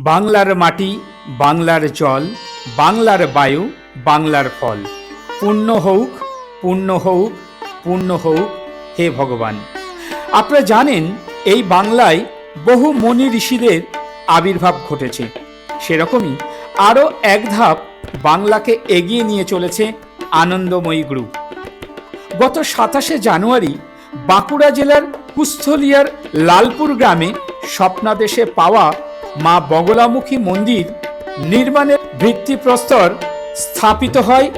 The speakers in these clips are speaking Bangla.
বাংলার মাটি, বাংলার জল, বাংলার বায়ু, বাংলার ফল। পূর্ণ হউক, পূর্ণ হউক, পূর্ণ হউক হে ভগবান। আপনারা জানেন এই বাংলায় বহু মুনি ঋষিদের আবির্ভাব ঘটেছে। সেরকমই আরও এক ধাপ বাংলাকে এগিয়ে নিয়ে চলেছে আনন্দময়ী গ্রুপ। গত 27শে জানুয়ারি বাঁকুড়া জেলার কুস্থলিয়ার লালপুর গ্রামে স্বপ্নাদেশে পাওয়া মা বগলামুখী মন্দির নির্মাণের ভিত্তিপ্রস্তর স্থাপিত হয়।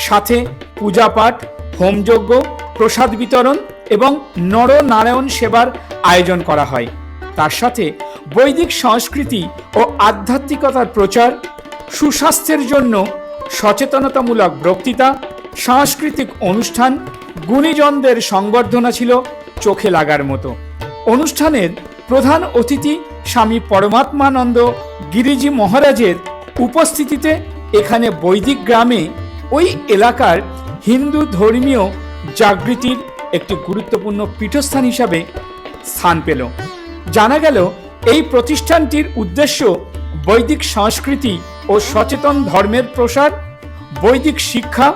সাথে পূজাপাঠ, হোমযজ্ঞ, প্রসাদ বিতরণ এবং নরনারায়ণ সেবার আয়োজন করা হয়। তার সাথে বৈদিক সংস্কৃতি ও আধ্যাত্মিকতার প্রচার, সুস্বাস্থ্যের জন্য সচেতনতামূলক বক্তৃতা, সাংস্কৃতিক অনুষ্ঠান, গুণীজনদের সংবর্ধনা ছিল চোখে লাগার মতো। অনুষ্ঠানের প্রধান অতিথি স্বামী পরমাত্মানন্দ গিরিজি মহারাজের উপস্থিতিতে এখানে বৈদিক গ্রামে ওই এলাকার হিন্দু ধর্মীয় জাগৃতির একটি গুরুত্বপূর্ণ পীঠস্থান হিসাবে স্থান পেল। জানা গেল এই প্রতিষ্ঠানটির উদ্দেশ্য বৈদিক সংস্কৃতি ও সচেতন ধর্মের প্রসার, বৈদিক শিক্ষা,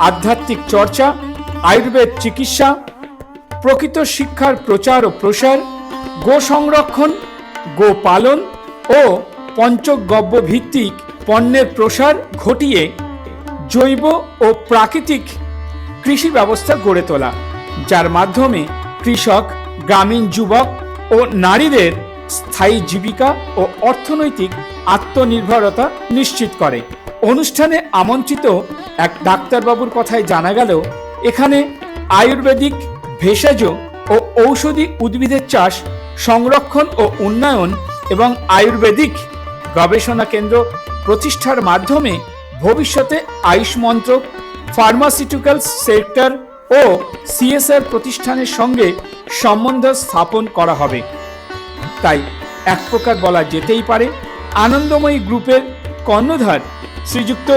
আধ্যাত্মিক চর্চা, আয়ুর্বেদ চিকিৎসা, প্রকৃত শিক্ষার প্রচার ও প্রসার, গো সংরক্ষণ, গো পালন ও পঞ্চগব্য ভিত্তিক পণ্যের প্রসার ঘটিয়ে জৈব ও প্রাকৃতিক কৃষি ব্যবস্থা গড়ে তোলা, যার মাধ্যমে কৃষক, গ্রামীণ যুবক ও নারীদের স্থায়ী জীবিকা ও অর্থনৈতিক আত্মনির্ভরতা নিশ্চিত করে। অনুষ্ঠানে আমন্ত্রিত এক ডাক্তারবাবুর কথায় জানা গেল এখানে আয়ুর্বেদিক, ভেষজ ও ঔষধি উদ্ভিদের চাষ, সংরক্ষণ ও উন্নয়ন এবং আয়ুর্বেদিক গবেষণা কেন্দ্র প্রতিষ্ঠার মাধ্যমে ভবিষ্যতে আয়ুষ মন্ত্রক, ফার্মাসিউটিক্যালস সেক্টর ও সিএসআর প্রতিষ্ঠানের সঙ্গে সম্বন্ধ স্থাপন করা হবে। তাই এক প্রকার বলা যেতেই পারে আনন্দময়ী গ্রুপের কর্ণধার শ্রীযুক্ত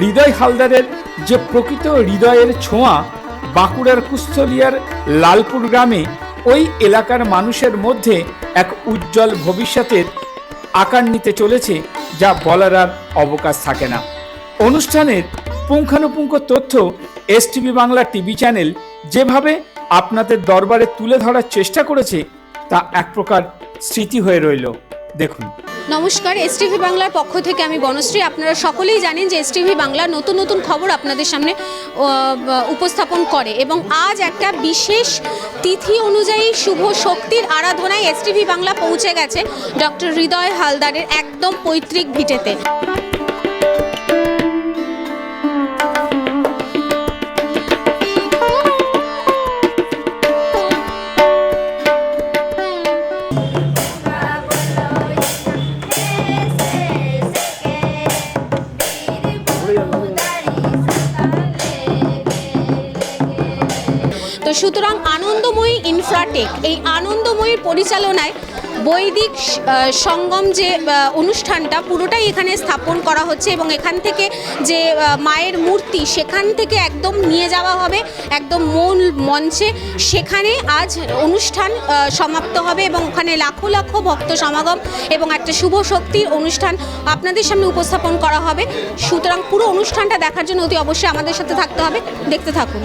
হৃদয় হালদারের যে প্রকৃত হৃদয়ের ছোঁয়া বাঁকুড়ার কুস্থলিয়ার লালপুর গ্রামে ওই এলাকার মানুষের মধ্যে এক উজ্জ্বল ভবিষ্যতের আকার নিতে চলেছে, যা বলার আর অবকাশ থাকে না। অনুষ্ঠানের পুঙ্খানুপুঙ্খ তথ্য এসটিভি বাংলা টিভি চ্যানেল যেভাবে আপনাদের দরবারে তুলে ধরার চেষ্টা করেছে তা এক প্রকার স্মৃতি হয়ে রইল। দেখুন। নমস্কার, এসটিভি বাংলার পক্ষ থেকে আমি বনশ্রী। আপনারা সকলেই জানেন যে এসটিভি বাংলা নতুন নতুন খবর আপনাদের সামনে উপস্থাপন করে এবং আজ একটা বিশেষ তিথি অনুযায়ী শুভ শক্তির আরাধনায় এসটিভি বাংলা পৌঁছে গেছে ডক্টর হৃদয় হালদারের একদম পৈতৃক ভিটেতে। সুতরাং আনন্দময়ী ইনফ্রাটেক, এই আনন্দময়ীর পরিচালনায় বৈদিক সঙ্গম যে অনুষ্ঠানটা পুরোটাই এখানে স্থাপন করা হচ্ছে এবং এখান থেকে যে মায়ের মূর্তি সেখান থেকে একদম নিয়ে যাওয়া হবে একদম মূল মঞ্চে। সেখানে আজ অনুষ্ঠান সমাপ্ত হবে এবং ওখানে লাখো লাখো ভক্ত সমাগম এবং একটা শুভ শক্তির অনুষ্ঠান আপনাদের সামনে উপস্থাপন করা হবে। সুতরাং পুরো অনুষ্ঠানটা দেখার জন্য অতি অবশ্যই আমাদের সাথে থাকতে হবে। দেখতে থাকুন।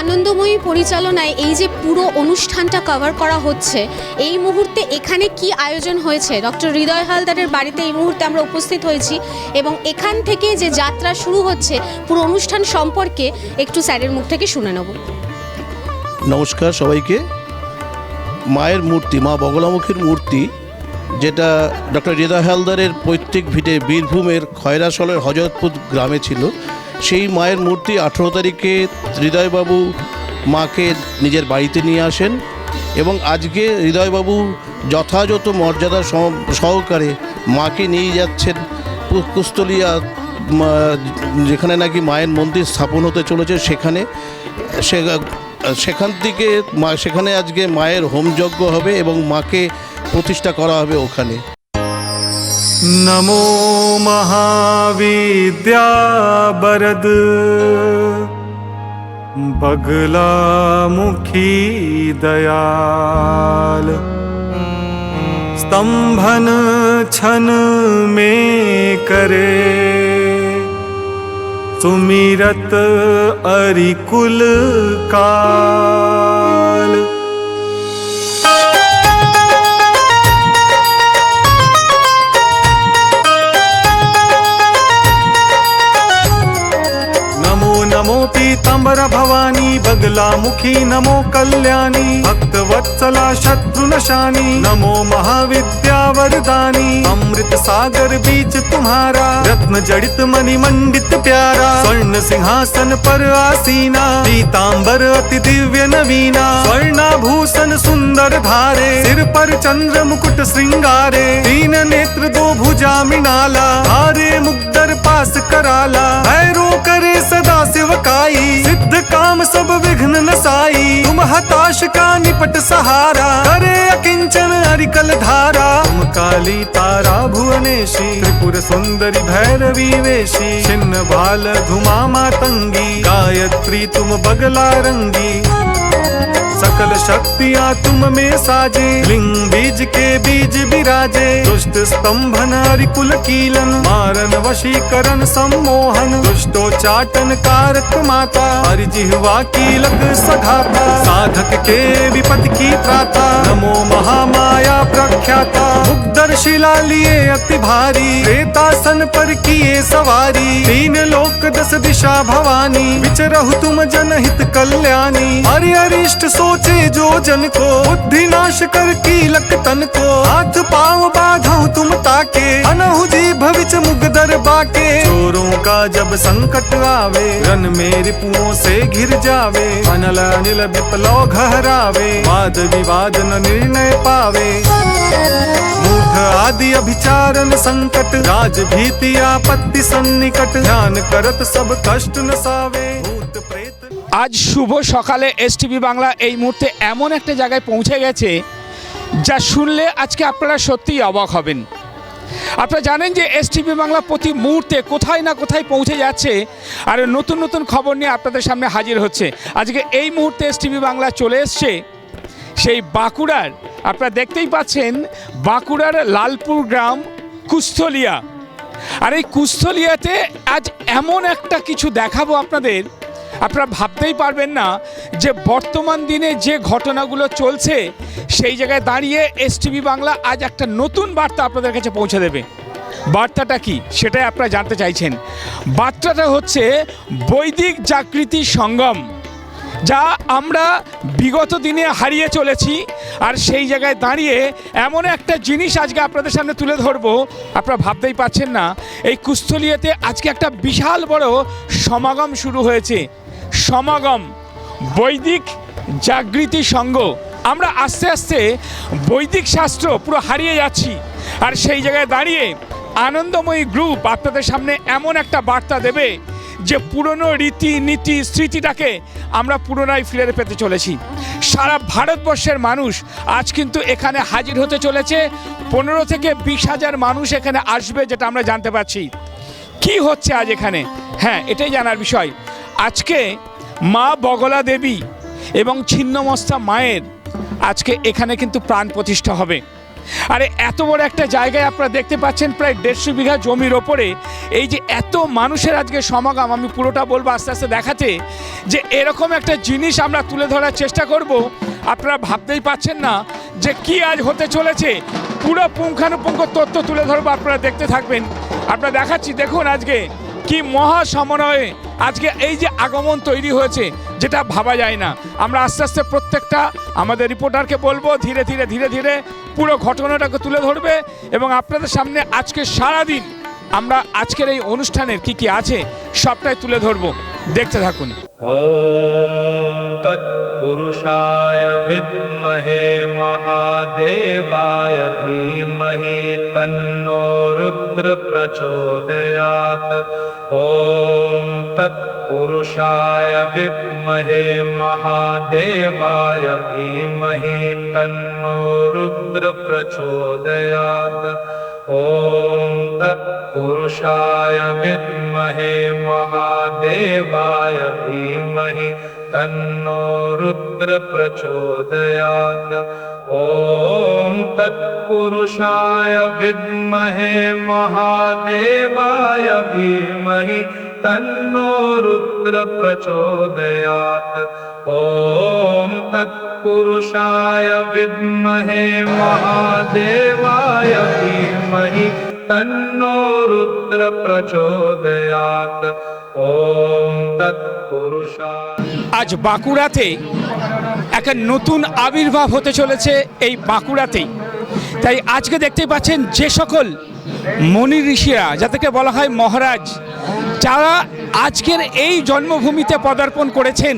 আনন্দময়ী পরিচালনায় এই যে পুরো অনুষ্ঠানটা কভার করা হচ্ছে, এই মুহূর্তে এখানে কি আয়োজন হয়েছে, ডক্টর হৃদয় হালদারের বাড়িতে এই মুহূর্তে আমরা উপস্থিত হয়েছি এবং এখান থেকে যে যাত্রা শুরু হচ্ছে পুরো অনুষ্ঠান সম্পর্কে একটু স্যারের মুখ থেকে শুনে নেব। নমস্কার সবাইকে। মায়ের মূর্তি, মা বগলামুখীর মূর্তি, যেটা ডক্টর হৃদয় হালদারের পৈতৃক ভিটে বীরভূমের খয়রাসলের হজরতপুর গ্রামে ছিল, সেই মায়ের মূর্তি 18 তারিখে হৃদয়বাবু মাকে নিজের বাড়িতে নিয়ে আসেন এবং আজকে হৃদয়বাবু যথাযথ মর্যাদা সহকারে মাকে নিয়ে যাচ্ছেন কুস্থলিয়া, যেখানে নাকি মায়ের মন্দির স্থাপন হতে চলেছে সেখান থেকে সেখানে আজকে মায়ের হোমযজ্ঞ হবে এবং মাকে প্রতিষ্ঠা করা হবে ওখানে। नमो महाविद्या वरद बगला मुखी दयाल, स्तंभन छन में करे, सुमिरत अरिकुल काल। नमो पीतांबर भवानी, बगला मुखी नमो कल्याणी, भक्त वत्सला शत्रुनशानी, नमो महाविद्या वरदानी। अमृत सागर बीच तुम्हारा, रत्न जड़ित मणि मंडित प्यारा, स्वर्ण सिंहासन पर आसीना, पीतांबर अति दिव्य नवीना, स्वर्णाभूषण सुंदर धारे, सिर पर चंद्र मुकुट श्रृंगारे, तीन नेत्र दो भुजा मृणाला, धारे मुग्धर पास कराला, भैरो करे सदा शिवकाई, सिद्ध काम सब विघ्न नसाई, तुम हताश का निपट सहारा, करे अकिंचन अरिकल धारा, तुम काली तारा भुवनेशी, त्रिपुर सुंदरी भैरवी वेशी, छिन्न बाल धुमा मातंगी, गायत्री तुम बगला रंगी, सकल शक्तियाँ तुम में साजे, लिंग बीज के बीज विराजे, दुष्ट स्तंभन अरिकुल कीलन, मारन वशीकरण सम्मोहन, दुष्टोच्चाटन कारक माता, हरिजिह्वा कीलक सघाता, साधक के विपद की त्राता, नमो महामाया प्रख्याता, मुग्धर शिला लिए अति भारी, प्रेतासन पर किए सवारी, तीन लोक दस दिशा भवानी, विचरहु तुम जनहित कल्याणी, हरि अरिष्ट सोचे जो जन को, बुद्धि नाश कर कीलक तन को, हाथ पांव बांधो तुम ताके, अनहु जीभ विच मुग्धर बाके, चोरों का जब संकट आवे, रन में रिपुओं से घिर जावे, अनल अनिल विपलो घहरावे, वाद विवाद न निर्णय पावे, मूढ़ आदि अभिचारन संकट, राज भीति आपत्ति सन्निकट, ध्यान करत सब कष्ट नसावे, भूत प्रेत। আজ শুভ সকালে এসটিভি বাংলা এই মুহূর্তে এমন একটা জায়গায় পৌঁছে গেছে যা শুনলে আজকে আপনারা সত্যিই অবাক হবেন। আপনারা জানেন যে এসটিভি বাংলা প্রতি মুহূর্তে কোথায় না কোথায় পৌঁছে যাচ্ছে আর নতুন নতুন খবর নিয়ে আপনাদের সামনে হাজির হচ্ছে। আজকে এই মুহূর্তে এসটিভি বাংলা চলে এসছে সেই বাঁকুড়ার, আপনারা দেখতেই পাচ্ছেন বাঁকুড়ার লালপুর গ্রাম কুস্থলিয়া। আর এই কুস্থলিয়াতে আজ এমন একটা কিছু দেখাবো আপনাদের, আপনারা ভাবতেই পারবেন না যে বর্তমান দিনে যে ঘটনাগুলো চলছে সেই জায়গায় দাঁড়িয়ে এসটিভি বাংলা আজ একটা নতুন বার্তা আপনাদের কাছে পৌঁছে দেবে। বার্তাটা কি সেটাই আপনারা জানতে চাইছেন। বার্তাটা হচ্ছে বৈদিক জাগৃতি সঙ্গম, যা আমরা বিগত দিনে হারিয়ে চলেছি। আর সেই জায়গায় দাঁড়িয়ে এমন একটা জিনিস আজকে আপনাদের সামনে তুলে ধরবো, আপনারা ভাবতেই পারছেন না। এই কুস্থলিয়াতে আজকে একটা বিশাল বড় সমাগম শুরু হয়েছে। সমাগম বৈদিক জাগৃতি সংঘ। আমরা আস্তে আস্তে বৈদিক শাস্ত্র পুরো হারিয়ে যাচ্ছি। আর সেই জায়গায় দাঁড়িয়ে আনন্দময়ী গ্রুপ আপনাদের সামনে এমন একটা বার্তা দেবে যে পুরনো রীতি নীতি স্মৃতিটাকে আমরা পুনরায় ফিরে পেতে চলেছি। সারা ভারতবর্ষের মানুষ আজ কিন্তু এখানে হাজির হতে চলেছে। 15 থেকে 20,000 মানুষ এখানে আসবে, যেটা আমরা জানতে পারছি। কি হচ্ছে আজ এখানে? হ্যাঁ, এটাই জানার বিষয়। আজকে মা বগলা দেবী এবং ছিন্নমস্তা মায়ের আজকে এখানে কিন্তু প্রাণ প্রতিষ্ঠা হবে। আরে এত বড় একটা জায়গায় আপনারা দেখতে পাচ্ছেন প্রায় 150 বিঘা জমির ওপরে এই যে এত মানুষের আজকে সমাগম। আমি পুরোটা বলবো আস্তে আস্তে দেখাতে, যে এরকম একটা জিনিস আমরা তুলে ধরার চেষ্টা করব। আপনারা ভাবতেই পাচ্ছেন না যে কি আজ হতে চলেছে। পুরো পুঙ্খানুপুঙ্খ তথ্য তুলে ধরবো, আপনারা দেখতে থাকবেন। আপনারা দেখাচ্ছি, দেখুন আজকে কি মহা সমন্বয়ে আজকে এই যে আগমন তৈরি হয়েছে, যেটা ভাবা যায় না। আমরা আস্তে আস্তে প্রত্যেকটা আমাদের রিপোর্টারকে বলবো ধীরে ধীরে ধীরে ধীরে পুরো ঘটনাটাকে তুলে ধরবে এবং আপনাদের সামনে আজকে সারাদিন আমরা আজকের এই অনুষ্ঠানের কি কি আছে সবটাই তুলে ধরবো। দেখতে থাকুন। তৎপুরুষায় বিদ্মহে মহাদেবায় ধীমহি তন্নো রুদ্র প্রচোদয়াৎ। ওম তৎপুরুষায় বিদ্মহে মহাদেবায় ধীমহি তন্নো রুদ্র প্রচোদয়াৎ। ॐ तत्पुरुषाय विद्महे महादेवाय धीमहि तन्नो रुद्र प्रचोदयात् ॐ तत्पुरुषाय विद्महे महादेवाय धीमहि तन्नो रुद्र प्रचोदयात् ॐ तत्पुरुषाय विद्महे महादेवाय धीमहि तन्नो रुद्र प्रचोदयात् ॐ तत्पुरुषाय। আজ বাঁকুড়াতে একটা নতুন আবির্ভাব হতে চলেছে এই বাঁকুড়াতেই। তাই আজকে দেখতে পাচ্ছেন যে সকল মনি ঋষিরা, যাদেরকে বলা হয় মহারাজ, যারা আজকের এই জন্মভূমিতে পদার্পণ করেছেন।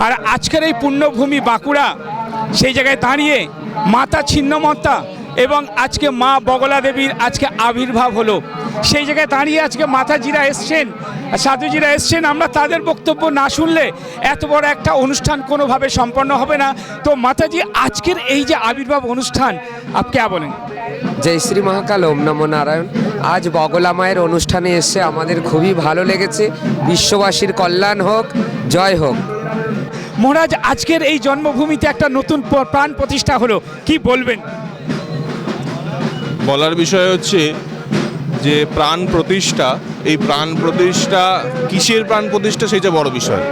আর আজকের এই পুণ্যভূমি বাঁকুড়া, সেই জায়গায় দাঁড়িয়ে মাতা ছিন্নমত্তা এবং আজকে মা বগলা দেবীর আজকে আবির্ভাব হলো। সেই জায়গায় দাঁড়িয়ে আজকে মাতাজিরা এসছেন, সাধুজিরা এসছেন। আমরা তাদের বক্তব্য না শুনলে এত বড় একটা অনুষ্ঠান কোনোভাবে সম্পন্ন হবে না। তো মাতাজি, আজকের এই যে আবির্ভাব অনুষ্ঠান, আপনি क्या বলেন? জয় শ্রী মহাকাল, ওম নমো নারায়ণ। আজ বগলা মায়ের অনুষ্ঠানে এসে আমাদের খুবই ভালো লেগেছে। বিশ্ববাসীর কল্যাণ হোক, জয় হোক। মহারাজ, আজকের এই জন্মভূমিতে একটা নতুন প্রাণ প্রতিষ্ঠা হলো, কি বলবেন? বলার বিষয় হচ্ছে যে প্রাণ প্রতিষ্ঠা, এই প্রাণ প্রতিষ্ঠা কিসের প্রাণ প্রতিষ্ঠা সেটা বড় বিষয়।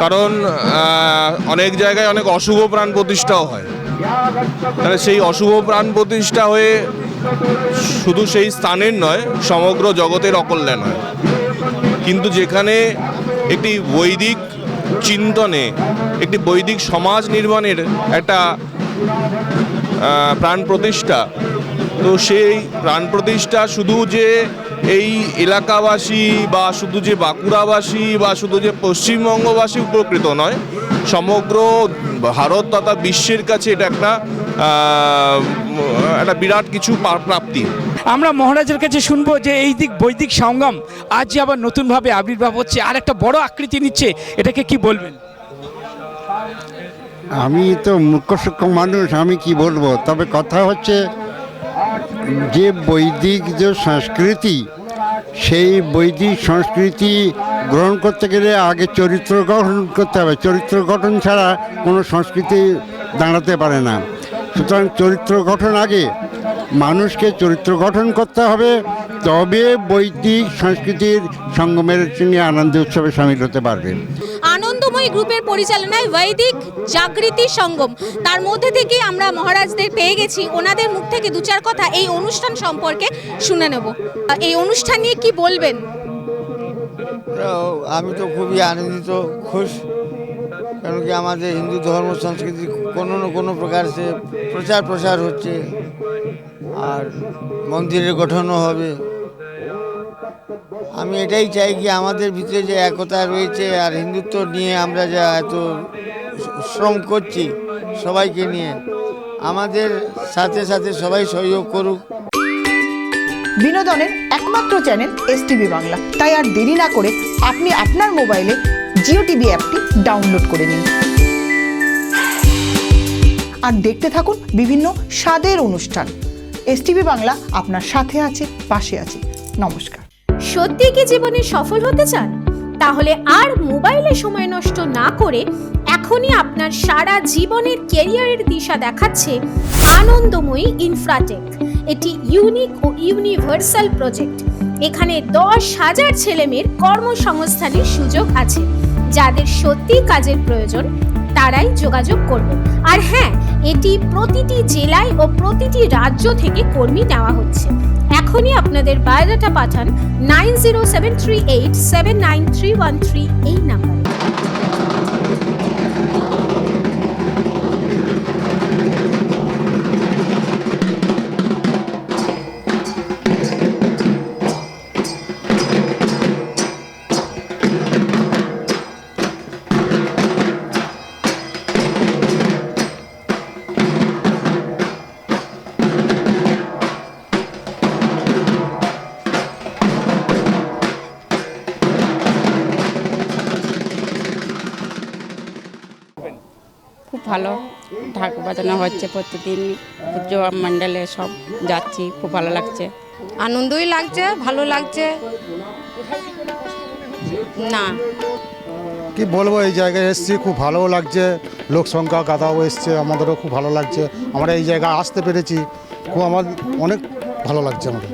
কারণ অনেক জায়গায় অনেক অশুভ প্রাণ প্রতিষ্ঠাও হয়। তাহলে সেই অশুভ প্রাণ প্রতিষ্ঠা হয়ে শুধু সেই স্থানের নয়, সমগ্র জগতের অকল্যাণ হয়। কিন্তু যেখানে একটি বৈদিক চিন্তনে, একটি বৈদিক সমাজ নির্মাণের একটা প্রাণ প্রতিষ্ঠা, তো সেই প্রাণ প্রতিষ্ঠা শুধু যে এই এলাকাবাসী বা শুধু যে বাঁকুড়াবাসী বা শুধু যে পশ্চিমবঙ্গবাসী উপকৃত নয়, সমগ্র ভারত তথা বিশ্বের কাছে এটা একটা বিরাট কিছু প্রাপ্তি। আমরা মহারাজের কাছে শুনবো যে এই দিক বৈদিক সঙ্গম আজ যে আবার নতুনভাবে আবির্ভাব হচ্ছে, আর একটা বড় আকৃতি নিচ্ছে, এটাকে কি বলবেন? আমি তো মূর্খ সূক্ষ্ম মানুষ, আমি কি বলবো। তবে কথা হচ্ছে যে বৈদিক যে সংস্কৃতি, সেই বৈদিক সংস্কৃতি গ্রহণ করতে গেলে আগে চরিত্র গঠন করতে হবে। চরিত্র গঠন ছাড়া কোনো সংস্কৃতি দাঁড়াতে পারে না। সুতরাং চরিত্র গঠন আগে, মানুষকে চরিত্র গঠন করতে হবে, তবে বৈদিক সংস্কৃতির সঙ্গমের নিয়ে আনন্দ উৎসবে সামিল হতে পারবে। আনন্দময়ী গ্রুপের পরিচালনায় বৈদিক জাগৃতি সঙ্গম, তার মধ্যে থেকে আমরা মহারাজদের পেয়ে গেছি। ওনাদের মুখ থেকে দু চার কথা এই অনুষ্ঠান সম্পর্কে শুনে নেব। এই অনুষ্ঠান নিয়ে কি বলবেন? আমি তো খুবই আনন্দিত, খুশ। কারণ কি আমাদের হিন্দু ধর্ম সংস্কৃতি কোনো না কোনো প্রকার সে প্রসার হচ্ছে, আর মন্দিরের গঠনও হবে। আমি এটাই চাই কি আমাদের ভিতরে যে একতা রয়েছে আর হিন্দুত্ব নিয়ে আমরা যা এত শ্রম করছি সবাইকে নিয়ে, আমাদের সাথে সাথে সবাই সহযোগ করুক। বিনোদনের একমাত্র চ্যানেল এসটিভি বাংলা। তাই আর দেরি না করে আপনি আপনার মোবাইলে জিও টিভি অ্যাপটি ডাউনলোড করে নিন আর দেখতে থাকুন বিভিন্ন স্বাদের অনুষ্ঠান। এসটিভি বাংলা আপনার সাথে আছে, পাশে আছে। নমস্কার। সত্যি কি জীবনে সফল হতে চান? তাহলে আর মোবাইলে সময় নষ্ট না করে এখনই আপনার সারা জীবনের ক্যারিয়ারের দিশা দেখাচ্ছে আনন্দময়ী ইনফ্রাটেক। এটি ইউনিক ও ইউনিভার্সাল প্রজেক্ট। এখানে 10,000 ছেলেমেয়ের কর্মসংস্থানের সুযোগ আছে। যাদের সত্যি কাজের প্রয়োজন তারাই যোগাযোগ করবেন। আর হ্যাঁ, এটি প্রতিটি জেলায় ও প্রতিটি রাজ্য থেকে কর্মী নেওয়া হচ্ছে। এখনই আপনাদের বায়োডাটা পাঠান 9073879313 এই নাম্বারে। ভালো। ঢাক বাজানো হচ্ছে প্রতিদিন, পুজো মণ্ডলে সব যাচ্ছি, খুব ভালো লাগছে। আনন্দই লাগছে, ভালো লাগছে। না কি বলবো, এই জায়গায় এসেছি, খুব ভালোও লাগছে, লোক সংখ্যা গাদাও এসছে, আমাদেরও খুব ভালো লাগছে। আমরা এই জায়গায় আসতে পেরেছি, খুব আমার অনেক ভালো লাগছে আমাদের।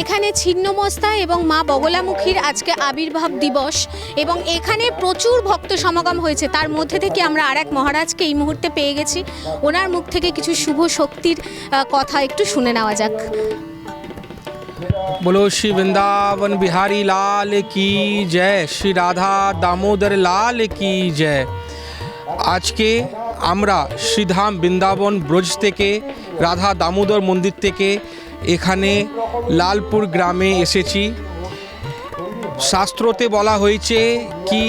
এখানে ছিন্নমস্তা এবং মা বগলামুখীর আজকে আবির্ভাব দিবস এবং এখানে প্রচুর ভক্ত সমাগম হয়েছে। তার মধ্যে থেকে আমরা আর এক মহারাজকে এই মুহূর্তে পেয়ে গেছি, ওনার মুখ থেকে কিছু শুভ শক্তির কথা একটু শুনে নেওয়া যাক। बोलो श्री वृंदावन बिहारी लाल की जय, श्री राधा दामोदर लाल की जय। আজকে আমরা শ্রীধাম বৃন্দাবন ব্রজ থেকে রাধা দামোদর মন্দির থেকে এখানে লালপুর গ্রামে এসেছি। শাস্ত্রতে বলা হয়েছে কি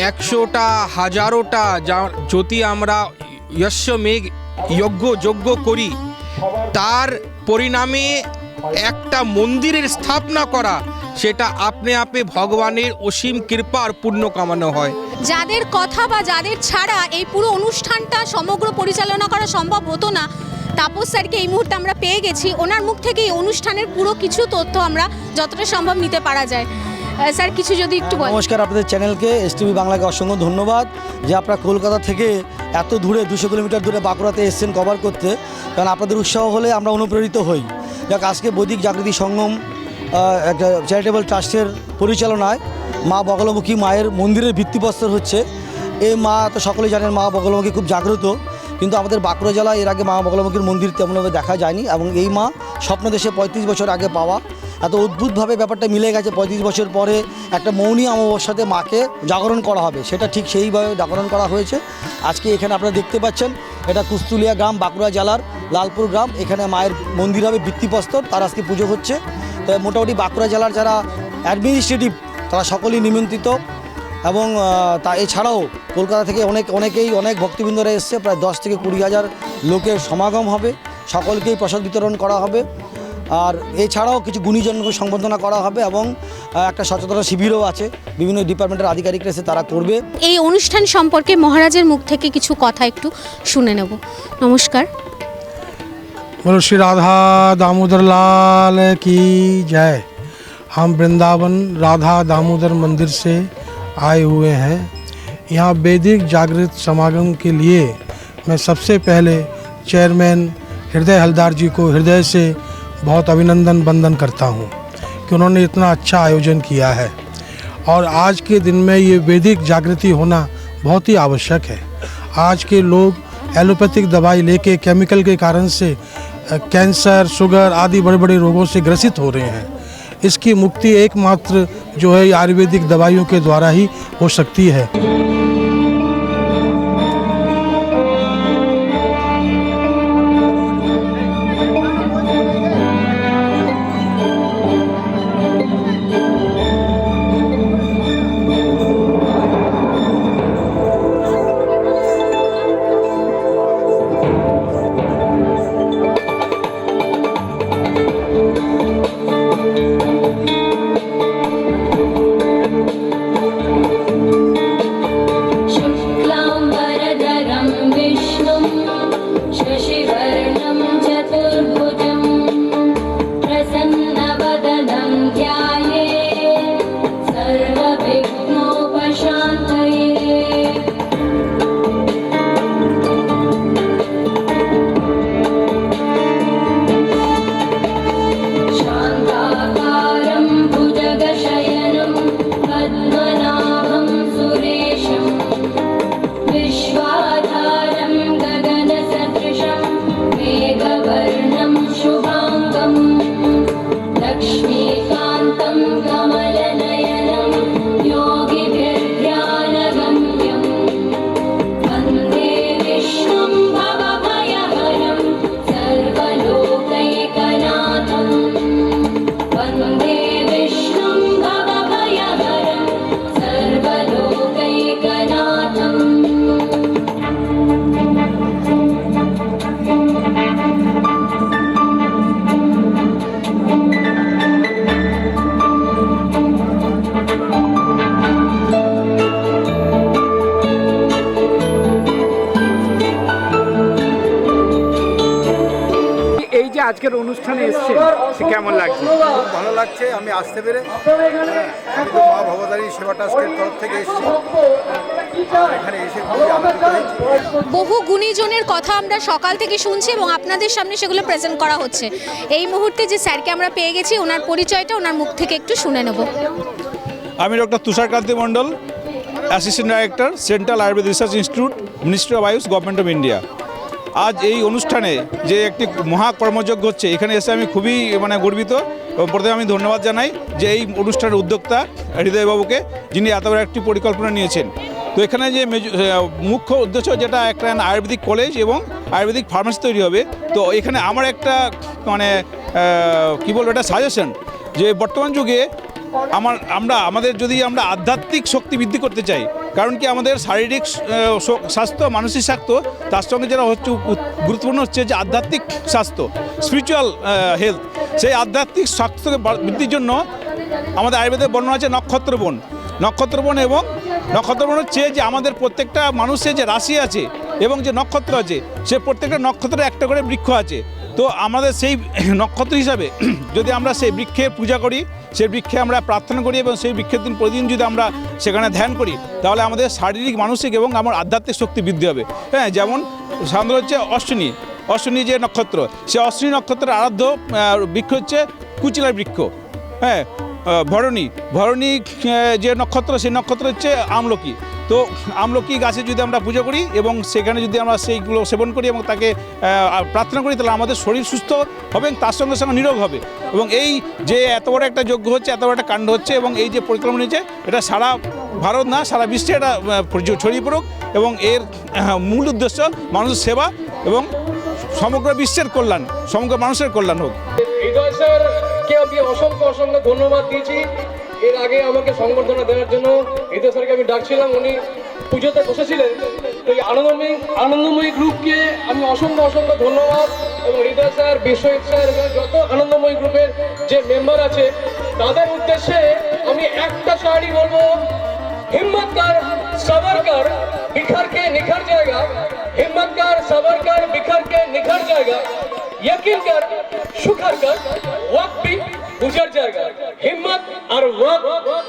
100টা হাজারোটা যদি আমরা যজ্ঞ যজ্ঞ করি, তার পরিণামে একটা মন্দিরের স্থাপনা করা, সেটা আপনি আপে ভগবানের অসীম কৃপা আর পুণ্য কামানো হয়। যাদের কথা বা যাদের ছাড়া এই পুরো অনুষ্ঠানটা সমগ্র পরিচালনা করা সম্ভব হতো না, তাপস স্যারকে এই মুহূর্তে আমরা পেয়ে গেছি। ওনার মুখ থেকে এই অনুষ্ঠানের পুরো কিছু তথ্য আমরা যতটা সম্ভব নিতে পারা যায়। স্যার কিছু যদি একটু বলেন। নমস্কার, আপনাদের চ্যানেলকে এসটিভি বাংলাকে অসংখ্য ধন্যবাদ যে আপনারা কলকাতা থেকে এত দূরে 200 কিলোমিটার দূরে বাঁকুড়াতে এসেছেন কভার করতে, কারণ আপনাদের উৎসাহ হলে আমরা অনুপ্রেরিত হই। যাক, আজকে বৈদিক জাগৃতি সঙ্গম একটা চ্যারিটেবল ট্রাস্টের পরিচালনায় মা বগলামুখী মায়ের মন্দিরের ভিত্তিপ্রস্তর হচ্ছে। এই মা তো সকলেই জানেন, মা বগলামুখী খুব জাগ্রত, কিন্তু আমাদের বাঁকুড়া জেলায় এর আগে মা বগলামুখীর মন্দির তেমনভাবে দেখা যায়নি এবং এই মা স্বপ্নদেশে 35 বছর আগে পাওয়া। এত অদ্ভুতভাবে ব্যাপারটা মিলে গেছে। 35 বছর পরে একটা মৌনী অমাবস্যাতে মাকে জাগরণ করা হবে, সেটা ঠিক সেইভাবে জাগরণ করা হয়েছে। আজকে এখানে আপনারা দেখতে পাচ্ছেন, এটা কুস্তুলিয়া গ্রাম, বাঁকুড়া জেলার লালপুর গ্রাম। এখানে মায়ের মন্দির হবে ভিত্তিপ্রস্তর, তার আজকে পুজো হচ্ছে। তাই মোটামুটি বাঁকুড়া জেলার যারা অ্যাডমিনিস্ট্রেটিভ তারা সকলেই নিমন্ত্রিত এবং তা এছাড়াও কলকাতা থেকে অনেকেই অনেক ভক্তবৃন্দরা এসছে। প্রায় 10 থেকে 20 হাজার লোকের সমাগম হবে, সকলকেই প্রসাদ বিতরণ করা হবে। আর এছাড়াও কিছু গুণীজনকে সম্বর্ধনা করা হবে এবং একটা সচেতনতা শিবিরও আছে, বিভিন্ন ডিপার্টমেন্টের আধিকারিকরা এসে তারা করবে। এই অনুষ্ঠান সম্পর্কে মহারাজের মুখ থেকে কিছু কথা একটু শুনে নেব। নমস্কার। बोलो श्री राधा दामोदर लाल की जय। हम वृंदावन राधा दामोदर मंदिर से आए हुए हैं। यहाँ वैदिक जागृत समागम के लिए मैं सबसे पहले चेयरमैन हृदय हलदार जी को हृदय से बहुत अभिनंदन वंदन करता हूँ कि उन्होंने इतना अच्छा आयोजन किया है। और आज के दिन में ये वैदिक जागृति होना बहुत ही आवश्यक है। आज के लोग एलोपैथिक दवाई लेके केमिकल के कारण से कैंसर, शुगर आदि बड़े बड़े रोगों से ग्रसित हो रहे हैं। इसकी मुक्ति एकमात्र जो है आयुर्वेदिक दवाइयों के द्वारा ही हो सकती है। আজকের অনুষ্ঠানে এসেছেন, সে কেমন লাগছে? ভালো লাগছে, আমি আসতে পেরে। আমি তো মা ভবতারী সেবা ট্রাস্টের তরফ থেকে এসেছি, এখানে এসে খুবই আনন্দিত হয়েছি। বহু গুণীজনের কথা আমরা সকাল থেকে শুনছি এবং আপনাদের সামনে সেগুলো প্রেজেন্ট করা হচ্ছে। এই মুহূর্তে যে স্যারকে আমরা পেয়ে গেছি, ওনার পরিচয়টা ওনার মুখ থেকে একটু শুনে নেব। আমি doctor Tusharkanti Mondal, assistant director, central Ayurveda research institute, ministry of Ayush, government of India. আজ এই অনুষ্ঠানে যে একটি মহাকর্মযজ্ঞ হচ্ছে, এখানে এসে আমি খুবই গর্বিত এবং প্রথমে আমি ধন্যবাদ জানাই যে এই অনুষ্ঠানের উদ্যোক্তা হৃদয়বাবুকে, যিনি এত বড় একটি পরিকল্পনা নিয়েছেন। তো এখানে যে মুখ্য উদ্দেশ্য যেটা একটা আয়ুর্বেদিক কলেজ এবং আয়ুর্বেদিক ফার্মেসি তৈরি হবে। তো এখানে আমার একটা কী বলবো, এটা সাজেশন যে বর্তমান যুগে আমাদের যদি আমরা আধ্যাত্মিক শক্তি বৃদ্ধি করতে চাই, কারণ কি আমাদের শারীরিক স্বাস্থ্য, মানসিক স্বাস্থ্য, তার সঙ্গে যেটা হচ্ছে গুরুত্বপূর্ণ হচ্ছে যে আধ্যাত্মিক স্বাস্থ্য, স্পিরিচুয়াল হেলথ। সেই আধ্যাত্মিক স্বাস্থ্যকে বৃদ্ধির জন্য আমাদের আয়ুর্বেদের বর্ণনা আছে নক্ষত্রবন এবং নক্ষত্রবন হচ্ছে যে আমাদের প্রত্যেকটা মানুষের যে রাশি আছে এবং যে নক্ষত্র আছে, সে প্রত্যেকটা নক্ষত্রে একটা করে বৃক্ষ আছে। তো আমাদের সেই নক্ষত্র হিসাবে যদি আমরা সেই বৃক্ষের পূজা করি, সেই বৃক্ষে আমরা প্রার্থনা করি এবং সেই বৃক্ষের দিন প্রতিদিন যদি আমরা সেখানে ধ্যান করি, তাহলে আমাদের শারীরিক, মানসিক এবং আমার আধ্যাত্মিক শক্তি বৃদ্ধি হবে। হ্যাঁ, যেমন সাধারণত হচ্ছে অশ্বিনী যে নক্ষত্র, সেই অশ্বিনী নক্ষত্রের আরাধ্য বৃক্ষ হচ্ছে কুচিলার বৃক্ষ। হ্যাঁ, ভরণী যে নক্ষত্র, সেই নক্ষত্র হচ্ছে আমলকি। তো আমলকি গাছে যদি আমরা পুজো করি এবং সেখানে যদি আমরা সেইগুলো সেবন করি এবং তাকে প্রার্থনা করি, তাহলে আমাদের শরীর সুস্থ হবে এবং তার সঙ্গে সঙ্গে নিরোগ হবে। এবং এই যে এত বড় একটা যজ্ঞ হচ্ছে, এত বড় একটা কাণ্ড হচ্ছে এবং এই যে পরিকল্পনা নিয়েছে, এটা সারা ভারত না, সারা বিশ্বে এটা ছড়িয়ে পড়ুক এবং এর মূল উদ্দেশ্য মানুষের সেবা এবং সমগ্র বিশ্বের কল্যাণ, সমগ্র মানুষের কল্যাণ হোক। হৃদয় স্যারকে আমি অসংখ্য ধন্যবাদ দিয়েছি। এর আগে আমাকে সংবর্ধনা দেওয়ার জন্য হৃদয় স্যারকে আমি ডাকছিলাম, উনি পুজোতে বসেছিলেন। তো এই আনন্দময়ী গ্রুপকে আমি অসংখ্য ধন্যবাদ এবং হৃদয় স্যার, বিশ্বজিৎ স্যার এবং যত আনন্দময়ী গ্রুপের যে মেম্বার আছে তাদের উদ্দেশ্যে আমি একটা শাড়ি বলবো, हिम्मत कर सबर कर बिखर के निखर जाएगा, हिम्मत कर सबर कर बिखर के निखर जाएगा, यकीन कर शुक्र कर वक्त भी गुजर जाएगा। हिम्मत और वक्त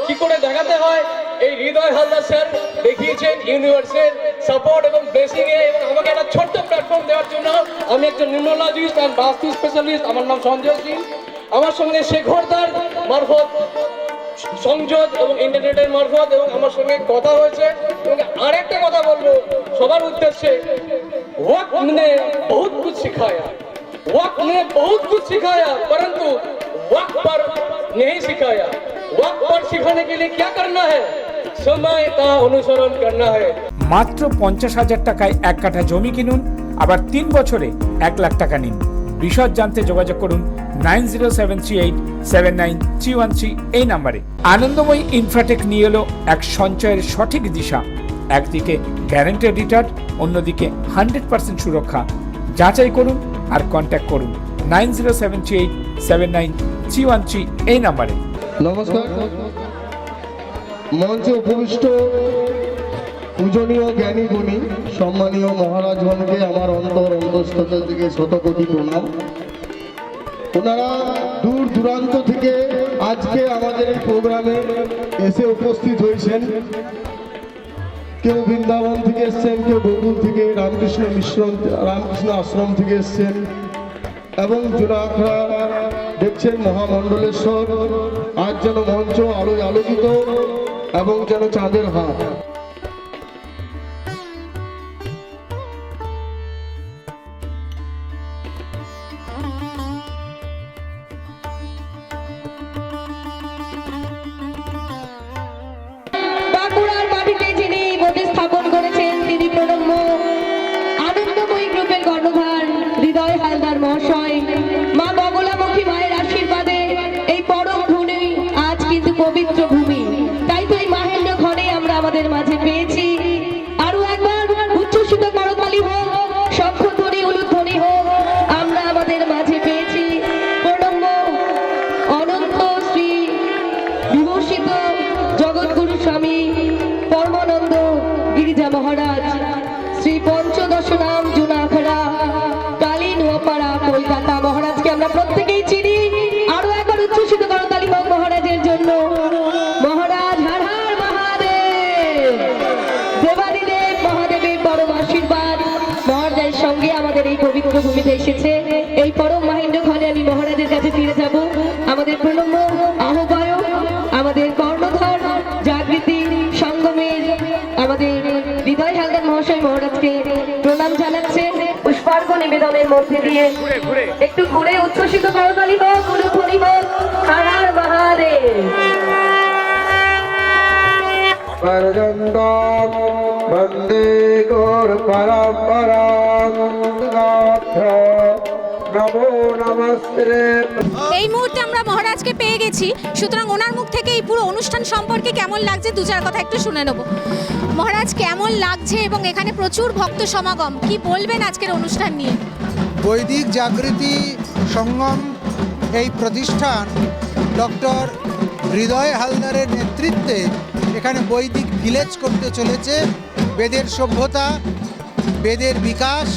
কি করে দেখাতে হয় এই হৃদয় হালদার স্যার দেখিয়েছেন ইউনিভার্সের সাপোর্ট এবং ব্লেসিং এ, এবং আমাকে একটা ছোট্ট প্ল্যাটফর্ম দেওয়ার জন্য। আমি একজন নিউরোলজিস্ট অ্যান্ড বাস্তু স্পেশালিস্ট, আমার নাম সঞ্জয় সিং। আমার সঙ্গে শেখরদার মারফত সংযোগ এবং ইন্টারনেটের মারফত এবং আমার সঙ্গে কথা হয়েছে। এবং আরেকটা কথা বলবো সবার উদ্দেশ্যে, वक्त ने बहुत कुछ सिखाया, वक्त ने बहुत कुछ सिखाया, परंतु वक्त पर नहीं सिखाया। वक्त पर सिखाने के लिए क्या करना है? समय का अनुसरण करना है। মাত্র 50,000 টাকায় 1 কাঠা জমি কিনুন, আবার 3 বছরে 1 লাখ টাকা নিন। বিশদ জানতে যোগাযোগ করুন 9073879313 এই নাম্বারে। আনন্দময়ী ইনফ্রাটেক নিয়ে এলো এক সঞ্চয়ের সঠিক দিশা। একদিকে গ্যারান্টেড রিটার্ন, অন্যদিকে 100% সুরক্ষা। যাচাই করুন আর কন্ট্যাক্ট করুন 9073879313 এই নাম্বারে। নমস্কার, মঞ্চে উপবিষ্ট পূজনীয় জ্ঞানী গুণী সম্মানীয় মহারাজগণকে আমার অন্তঃস্থল থেকে শতকোটি প্রণাম। ওনারা দূর দূরান্ত থেকে আজকে আমাদের এই প্রোগ্রামে এসে উপস্থিত হয়েছেন। কেউ বৃন্দাবন থেকে এসছেন, কেউ গোকুল থেকে, রামকৃষ্ণ আশ্রম থেকে এসছেন এবং জোড়াখড়া দেখছেন মহামণ্ডলেশ্বর। আজ যেন মঞ্চ আলোয় আলোকিত এবং যেন চাঁদের হাত। বাঁকুড়ার মাটিতে যিনি প্রতিস্থাপন করেছেন, তিনি প্রণম্য আনন্দময়ী গ্রুপের কর্ণধার হৃদয় হালদার মহাশয়। মা বগলামুখী মায়ের আশীর্বাদে এই পরম ভূমি আজ কিন্তু পবিত্র ভূমি। তাই তো এই মাহেন্দ্র ঘরে আমরা আমাদের মাঝে পেয়েছি। আরো একবার উচ্ছ্বসিত করতালি হোক, শঙ্খধ্বনি, উলুধ্বনি হোক, আমরা আমাদের মাঝে পেয়েছি প্রণম্য অনন্ত শ্রী বিভূষিত জগৎগুরু স্বামী পরমানন্দ গিরিজা মহারাজ, শ্রী পঞ্চদশ নাম জুনাখড়া, কালী নোয়াপাড়া, কলকাতা মহারাজকে আমরা জন্য মহারাজ হর হর মহাদেব, দেবাদিদেব মহাদেবের পরম আশীর্বাদ মহারাজের সঙ্গে আমাদের এই পবিত্র ভূমিতে এসেছে। এই পরম মাহিন্দ্র ঘরে আমি মহারাজের কাছে ফিরে যাব। আমাদের প্রণম্য আহ্বায়ক, আমাদের কর্ণধর জাগৃতি সঙ্গমের আমাদের হৃদয় হালদার মহাশয় মহারাজকে প্রণাম জানাচ্ছে পুষ্পার্ঘ্য নিবেদনের মধ্যে দিয়ে। একটু ঘুরে উচ্ছ্বসিত করতালি হোক, উলুধ্বনি হোক, হর হর মহাদেব। বন্দে গৌর পরম্পরাং নমো নমস্তে। এই মুহূর্তে আমরা মহারাজকে পেয়ে গেছি, সুতরাং ওনার মুখ থেকে এই পুরো অনুষ্ঠান সম্পর্কে কেমন লাগছে দু চার কথা একটু শুনে নেব। মহারাজ কেমন লাগছে এবং এখানে প্রচুর ভক্ত সমাগম, কি বলবেন আজকের অনুষ্ঠান নিয়ে? বৈদিক জাগৃতি সঙ্গম এই প্রতিষ্ঠান ডক্টর হৃদয় হালদারের নেতৃত্বে এখানে বৈদিক ভিলেজ করতে চলেছে। বেদের সভ্যতা, বেদের বিকাশ,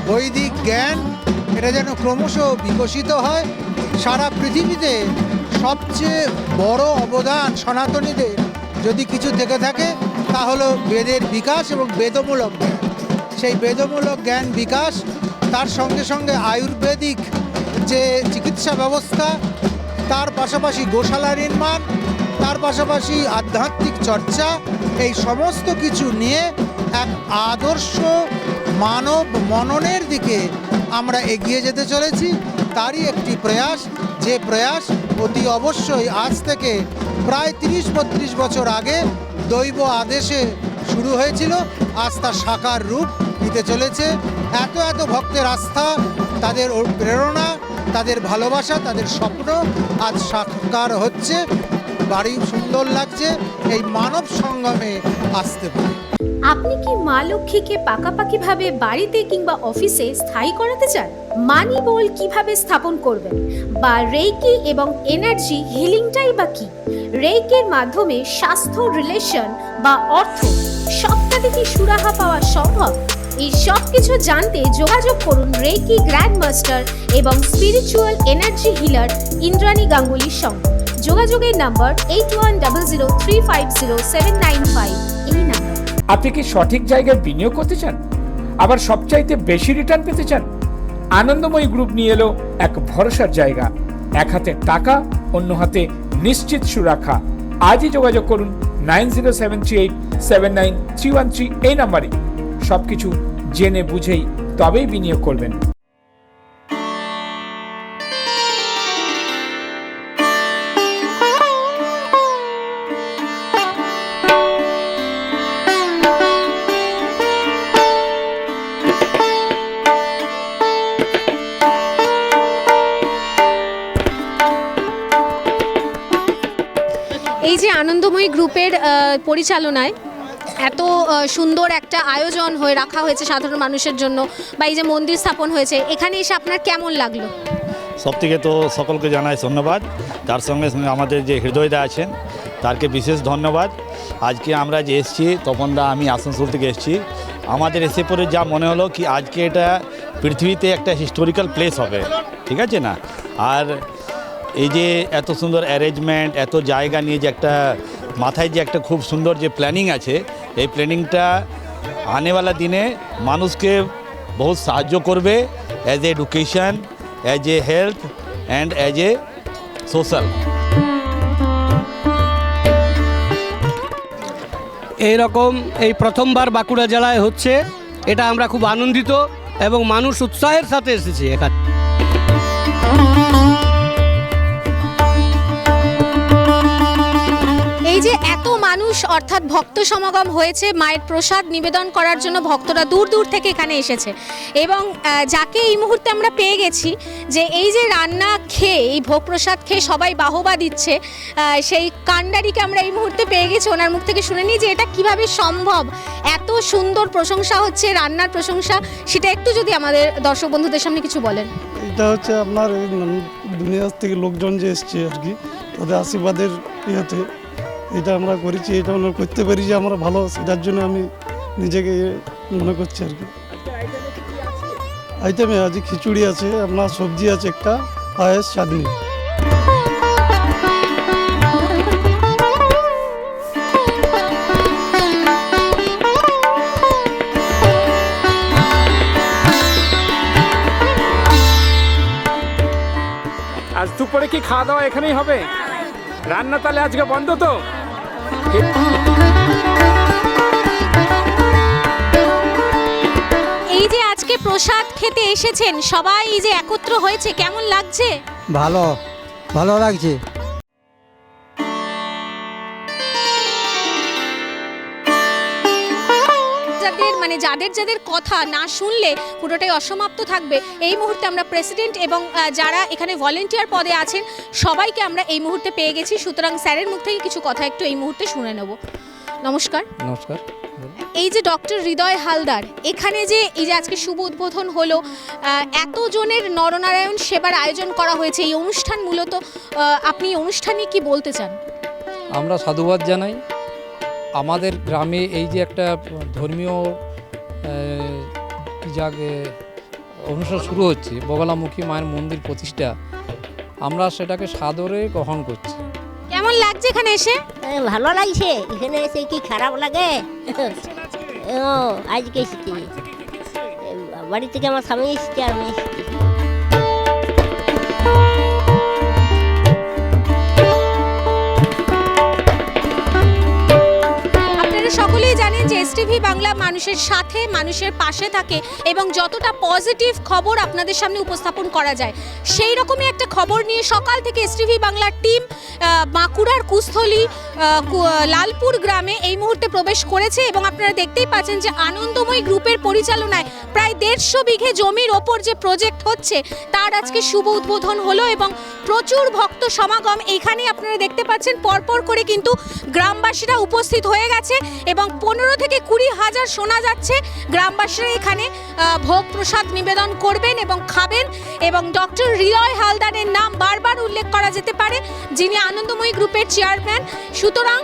বৈদিক জ্ঞান এটা যেন ক্রমশ বিকশিত হয়। সারা পৃথিবীতে সবচেয়ে বড় অবদান সনাতনীদের যদি কিছু থেকে থাকে তা হলো বেদের বিকাশ এবং বেদমূলক জ্ঞান। সেই বেদমূলক জ্ঞান বিকাশ, তার সঙ্গে সঙ্গে আয়ুর্বেদিক যে চিকিৎসা ব্যবস্থা, তার পাশাপাশি গোশালা নির্মাণ, তার পাশাপাশি আধ্যাত্মিক চর্চা, এই সমস্ত কিছু নিয়ে এক আদর্শ মানব মননের দিকে আমরা এগিয়ে যেতে চলেছি। তারই একটি প্রয়াস, যে প্রয়াস অতি অবশ্যই আজ থেকে প্রায় 30-32 বছর আগে দৈব আদেশে শুরু হয়েছিল, আজ তার সাকার রূপ নিতে চলেছে। এত এত ভক্তের আস্থা, তাদের প্রেরণা, তাদের ভালোবাসা, তাদের স্বপ্ন আজ সাকার হচ্ছে। বাড়ি সুন্দর লাগছে এই মানব সঙ্গমে আসতে পারে। আপনি কি মা লক্ষ্মীকে পাকাপাকিভাবে বাড়িতে কিংবা অফিসে স্থায়ী করাতে চান? মানি বল কিভাবে স্থাপন করবেন, বা রেইকি এবং এনার্জি হিলিংটাই বা কি? রেইকির মাধ্যমে স্বাস্থ্য, রিলেশন বা অর্থ সবটাতে কি সুরাহা পাওয়া সম্ভব? এই সব কিছু জানতে যোগাযোগ করুন রেইকি গ্র্যান্ড মাস্টার এবং স্পিরিচুয়াল এনার্জি হিলার ইন্দ্রাণী গাঙ্গুলির সঙ্গে। যোগাযোগের নাম্বার 8100350795। এই নাম্বার। আপনি কি সঠিক জায়গায় বিনিয়োগ করতে চান, আবার সবচাইতে বেশি রিটার্ন পেতে চান? আনন্দময়ী গ্রুপ নিয়ে এলো এক ভরসার জায়গা। এক হাতে টাকা, অন্য হাতে নিশ্চিত সুরক্ষা। আজই যোগাযোগ করুন 9073879313 এই নাম্বারে। সবকিছু জেনে বুঝেই তবেই বিনিয়োগ করবেন। এই যে আনন্দময়ী গ্রুপের পরিচালনায় এত সুন্দর একটা আয়োজন হয়ে রাখা হয়েছে সাধারণ মানুষের জন্য, বা এই যে মন্দির স্থাপন হয়েছে, এখানে এসে আপনার কেমন লাগলো? সব থেকে তো সকলকে জানাই ধন্যবাদ। তার সঙ্গে সঙ্গে আমাদের যে হৃদয়দা আছেন তারকে বিশেষ ধন্যবাদ। আজকে আমরা যে এসেছি, তপনদা আমি আসানসোল থেকে এসেছি, আমাদের এসে পরে যা মনে হলো কি আজকে এটা পৃথিবীতে একটা হিস্টোরিক্যাল প্লেস হবে, ঠিক আছে না? আর এই যে এত সুন্দর অ্যারেঞ্জমেন্ট, এত জায়গা নিয়ে যে একটা মাথায় যে একটা খুব সুন্দর যে প্ল্যানিং আছে, এই প্ল্যানিংটা আনেওয়ালা দিনে মানুষকে বহুত সাহায্য করবে, as a education, as a health and as a social. এইরকম এই প্রথমবার বাঁকুড়া জেলায় হচ্ছে, এটা আমরা খুব আনন্দিত এবং মানুষ উৎসাহের সাথে এসেছে এখানে। এই যে এত মানুষ অর্থাৎ ভক্ত সমাগম হয়েছে মায়ের প্রসাদ নিবেদন করার জন্য, ভক্তরা দূর দূর থেকে এখানে এসেছে, এবং যাকে এই মুহূর্তে আমরা পেয়ে গেছি যে এই যে রান্না খেয়ে, এই ভোগ প্রসাদ খেয়ে সবাই বাহবা দিচ্ছে, সেই কাণ্ডারিকে আমরা এই মুহূর্তে পেয়ে গেছি। ওনার মুখ থেকে শুনে নিই যে এটা কিভাবে সম্ভব, এত সুন্দর প্রশংসা হচ্ছে, রান্নার প্রশংসা, সেটা একটু যদি আমাদের দর্শক বন্ধুদের সামনে কিছু বলেন। এটা হচ্ছে আপনার দুনিয়া থেকে লোকজন যে এসছে আর কি, তাদের আশীর্বাদের ইয়েতে এটা আমরা করেছি, এটা আমরা করতে পারি যে আমরা ভালো, সেটার জন্য আমি নিজেকে মনে করছি আর কি। আইটেমে আজ খিচুড়ি আছে, আপনার সবজি আছে একটা, পায়েস, চাটনি। কি খাওয়া দাওয়া এখানেই হবে? রান্না তাহলে আজকে বন্ধ তো? এই যে আজকে প্রসাদ খেতে এসেছেন সবাই, এই যে একত্র হয়েছে, কেমন লাগছে? ভালো ভালো লাগছে। যাদের যাদের কথা না শুনলে পুরোটাই অসমাপ্ত থাকবে, এই মুহূর্তে আমরা প্রেসিডেন্ট এবং যারা এখানে ভলেন্টিয়ার পদে আছেন সবাইকে আমরা এই মুহূর্তে পেয়ে গেছি। সুতরাং স্যারের মুখ থেকে কিছু কথা একটু এই মুহূর্তে শুনে নেব। নমস্কার। নমস্কার। এই যে ডক্টর হৃদয় হালদার এখানে যে এই যে আজকে শুভ উদ্বোধন হলো, এতজনের নরনারায়ণ সেবার আয়োজন করা হয়েছে, এই অনুষ্ঠান মূলত আপনি অনুষ্ঠানে কি বলতে চান? আমরা সাধুবাদ জানাই। আমাদের গ্রামে এই যে একটা ধর্মীয় অনুষ্ঠান শুরু হচ্ছে, বগলামুখী মায়ের মন্দির প্রতিষ্ঠা, আমরা সেটাকে সাদরে গ্রহণ করছি। কেমন লাগছে এখানে এসে? ভালো লাগছে। এখানে এসে কি খারাপ লাগে? ও আজকে এসেছি, বাড়ি থেকে আমার স্বামী এসেছে আর আমি এসেছি। সকলেই জানেন যে এসটিভি বাংলা মানুষের সাথে, মানুষের পাশে থাকে এবং যতটা পজিটিভ খবর আপনাদের সামনে উপস্থাপন করা যায় সেই রকমই একটা খবর নিয়ে সকাল থেকে এসটিভি বাংলার টিম বাঁকুড়ার কুস্থলী লালপুর গ্রামে এই মুহূর্তে প্রবেশ করেছে এবং আপনারা দেখতেই পাচ্ছেন যে আনন্দময়ী গ্রুপের পরিচালনায় প্রায় 150 বিঘে জমির ওপর যে প্রজেক্ট হচ্ছে তার আজকে শুভ উদ্বোধন হলো এবং প্রচুর ভক্ত সমাগম এখানে আপনারা দেখতে পাচ্ছেন। পরপর করে কিন্তু গ্রামবাসীরা উপস্থিত হয়ে গেছে এবং 15 থেকে 20 হাজার শোনা যাচ্ছে গ্রামবাসীরা এখানে ভোগ প্রসাদ নিবেদন করবেন এবং খাবেন এবং ডক্টর হৃদয় হালদারের নাম বারবার উল্লেখ করা যেতে পারে, যিনি আনন্দময়ী গ্রুপের চেয়ারম্যান। সুতরাং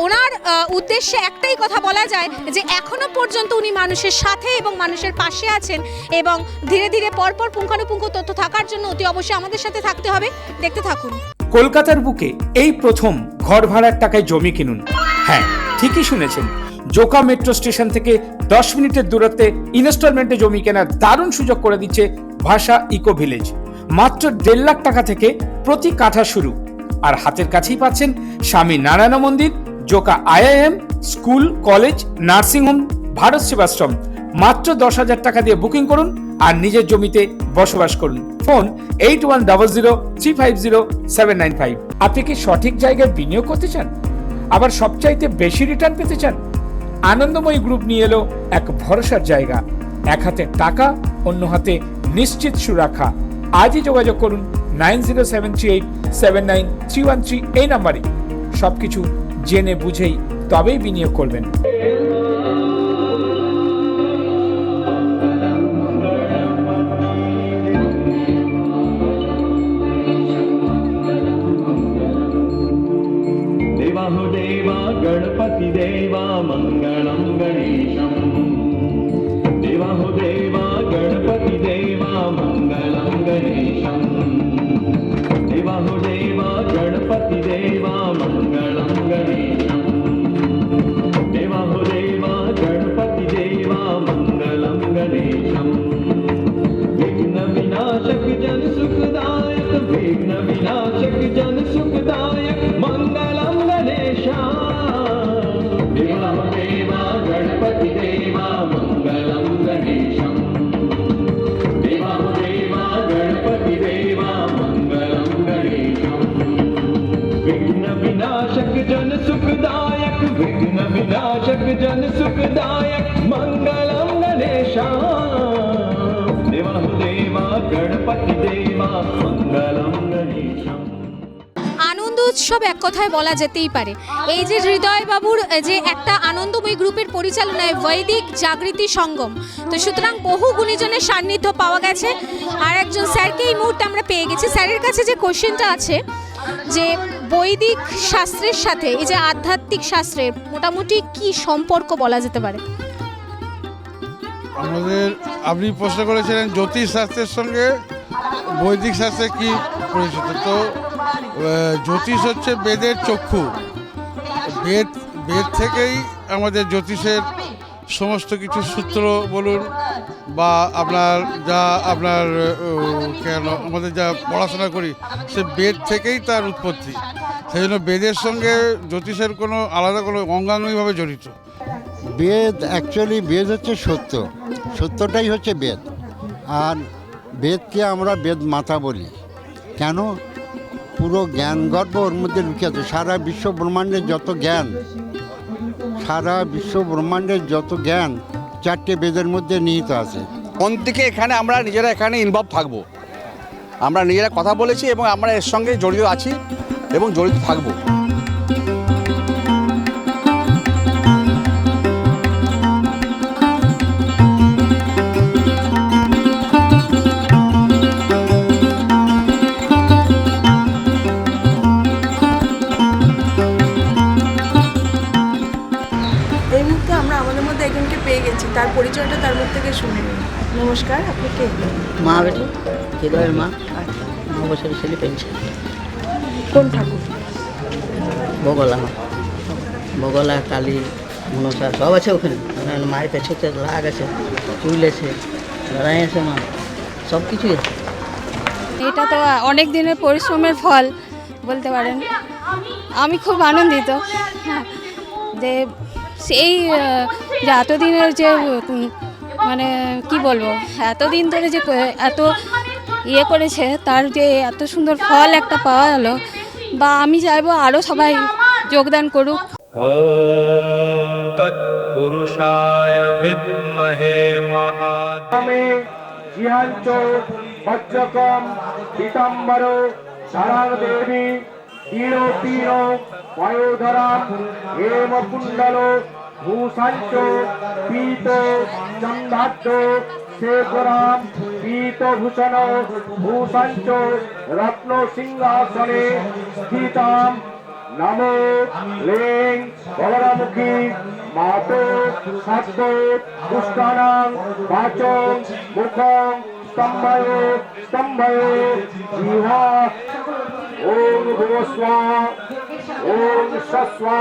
ওনার উদ্দেশ্যে একটাই কথা বলা যায় যে এখনো পর্যন্ত উনি মানুষের সাথে এবং মানুষের পাশে আছেন এবং ধীরে ধীরে পরপর পুঙ্খানুপুঙ্খ তথ্য থাকার জন্য অতি অবশ্যই আমাদের সাথে থাকতে হবে। দেখতে থাকুন। কলকাতার বুকে এই প্রথম ঘর ভাড়ার টাকায় জমি কিনুন। হ্যাঁ, ঠিকই শুনেছেন, জোকা মেট্রো স্টেশন থেকে 10 মিনিটের দূরত্বে ইনস্টলমেন্টে জমি কেনার দারুণ সুযোগ করে দিচ্ছে ভাষা ইকো ভিলেজ। মাত্র 1.5 লাখ টাকা থেকে প্রতি কাঠা শুরু, আর হাতের কাছেই পাচ্ছেন স্বামী নারায়ণ মন্দির, Joka IIM, school, college, nursing home, Bharat Sevashram. মাত্র 10,000 টাকা দিয়ে বুকিং করুন আর নিজের জমিতে বসবাস করুন। ফোন 8100350795। আপনি কি সঠিক জায়গায় বিনিয়োগ করতে চান, আবার সবচাইতে বেশি রিটার্ন পেতে চান? আনন্দময়ী গ্রুপ নিয়ে এলো এক ভরসার জায়গা। এক হাতে টাকা, অন্য হাতে নিশ্চিত সুরক্ষা। আজই যোগাযোগ করুন 9073879313 এই নাম্বারে। সবকিছু জেনে বুঝেই তবেই বিনিয়োগ করবেন। गणपति देवा मंगलम गणेशम। देवा हो देवा गणपति देवा मंगलम गणेशम। देवा हो देवा गणपति देवा मंगलम गणेशम। देवा हो देवा गणपति देवा मंगलम गणेशम। विघ्न विनाशक जन सुखदायक, विघ्न विनाशक जन सुखदायक मंगलम गणेशा। देवा देवा गणपति देवा मंगलम गणेशम। देवा देवा गणपति देवा मंगलम गणेशम। विघ्न विनाशक जन सुखदायक, विघ्न विनाशक जन सुखदायक मंगलम गणेशा। देवा देवा गणपति देवा मंगलम गणेशम। আনন্দ উৎসব এক কথায় বলা যেতেই পারে। এই যে হৃদয় বাবুর যে একটা আনন্দময়ী গ্রুপের পরিচালনায় বৈদিক জাগৃতি সঙ্গম, তো সুতরাং বহু গুণীজনের সান্নিধ্য পাওয়া গেছে। আর একজন স্যারকে এই মুহূর্তে আমরা পেয়ে গেছি। স্যারের কাছে যে কোশ্চেনটা আছে যে বৈদিক শাস্ত্রের সাথে এই যে আধ্যাত্মিক শাস্ত্রের মোটামুটি কি সম্পর্ক বলা যেতে পারে? আমাদের আপনি প্রশ্ন করেছিলেন জ্যোতিষ শাস্ত্রের সঙ্গে বৈদিক শাস্ত্রের কি পরিচিত। তো জ্যোতিষ হচ্ছে বেদের চক্ষু। বেদ থেকেই আমাদের জ্যোতিষের সমস্ত কিছু সূত্র বলুন, বা আপনার কেন আমাদের যা পড়াশোনা করি সে বেদ থেকেই তার উৎপত্তি। সেই জন্য বেদের সঙ্গে জ্যোতিষের কোনো আলাদা কোনো অঙ্গাঙ্গিভাবে জড়িত। বেদ অ্যাকচুয়ালি বেদ হচ্ছে সত্য, সত্যটাই হচ্ছে বেদ। আর বেদকে আমরা বেদ মাতা বলি কেন? পুরো জ্ঞান গর্ভ ওর মধ্যে লুকিয়ে আছে। সারা বিশ্ব ব্রহ্মাণ্ডের যত জ্ঞান, সারা বিশ্ব ব্রহ্মাণ্ডের যত জ্ঞান 4টে বেদের মধ্যে নিহিত আছে। মন থেকে এখানে আমরা নিজেরা এখানে ইনভলভ থাকবো, আমরা নিজেরা কথা বলেছি এবং আমরা এর সঙ্গে জড়িত আছি এবং জড়িত থাকবো। এই মুহূর্তে আমরা আমাদের মধ্যে একজনকে পেয়ে গেছি, তার পরিচয়টা তার মুখ থেকে শুনে নিই। নমস্কার, আপনি কে? মা বেটি হৃদয়ের মা, 9 বছরের ছেলে পেয়েছে। কোন ঠাকুর? বগলা কালী মনসা সব আছে ওখানে। মায়ের পেছনে রাগ আছে, চুল আছে, লড়াই আছে, মা সব কিছুই আছে। এটা তো অনেক দিনের পরিশ্রমের ফল বলতে পারেন। আমি খুব আনন্দিত যে সেই যে এতদিনের যে মানে কি বলবো, এতদিন ধরে যে এত ইয়ে করেছে তার যে এত সুন্দর ফল একটা পাওয়া গেল। বা আমি চাইবো আরও সবাই যোগদান করুক। তৎপুরুষায় বিদ্মহে মহাদেবে জিহাঞ্চ বজ্রকম পীতাম্বর সারাং দেবী দীরোতীর পয়োধরা হেম কুণ্ডল ভূষাঞ্চ পীত চন্দাঢ্য শেখরাম পীতভূষণ ভূষাঞ্চ রত্ন সিংহাসনে স্থিতাম নমো লেং বগলামুখী মাতো সত্য পুষ্টানাং বাচং মুখং স্তম্ভয় স্তম্ভয় জিহ্বা ওম ভুবস্বা ওম স্বস্বা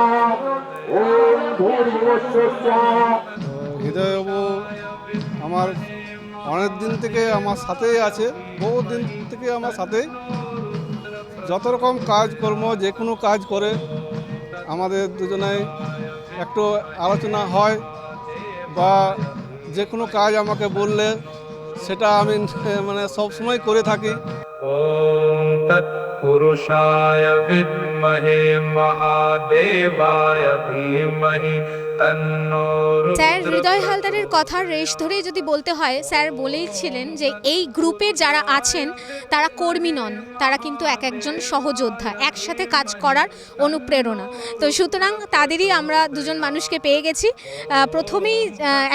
ওম ভূর্ভুবস্বা। হৃদয়বাবু আমার অনেক দিন থেকে আমার সাথেই আছে, বহু দিন থেকে আমার সাথে যত রকম কাজকর্ম যে কোনো কাজ করে আমাদের দুজনাই একটু আলোচনা হয়, বা যে কোনো কাজ আমাকে বললে সেটা আমি মানে সবসময় করে থাকি। ওম তৎপুরুষায় বিদ্মহে মহাদেবায় ধীমহি তন্নো স্যার হৃদয় হালদারের কথার রেশ ধরেই যদি বলতে হয়, স্যার বলেইছিলেন যে এই গ্রুপে যারা আছেন তারা কর্মী নন, তারা কিন্তু এক একজন সহযোদ্ধা, একসাথে কাজ করার অনুপ্রেরণা। তো সুতরাং তাদেরই আমরা দুজন মানুষকে পেয়ে গেছি। প্রথমেই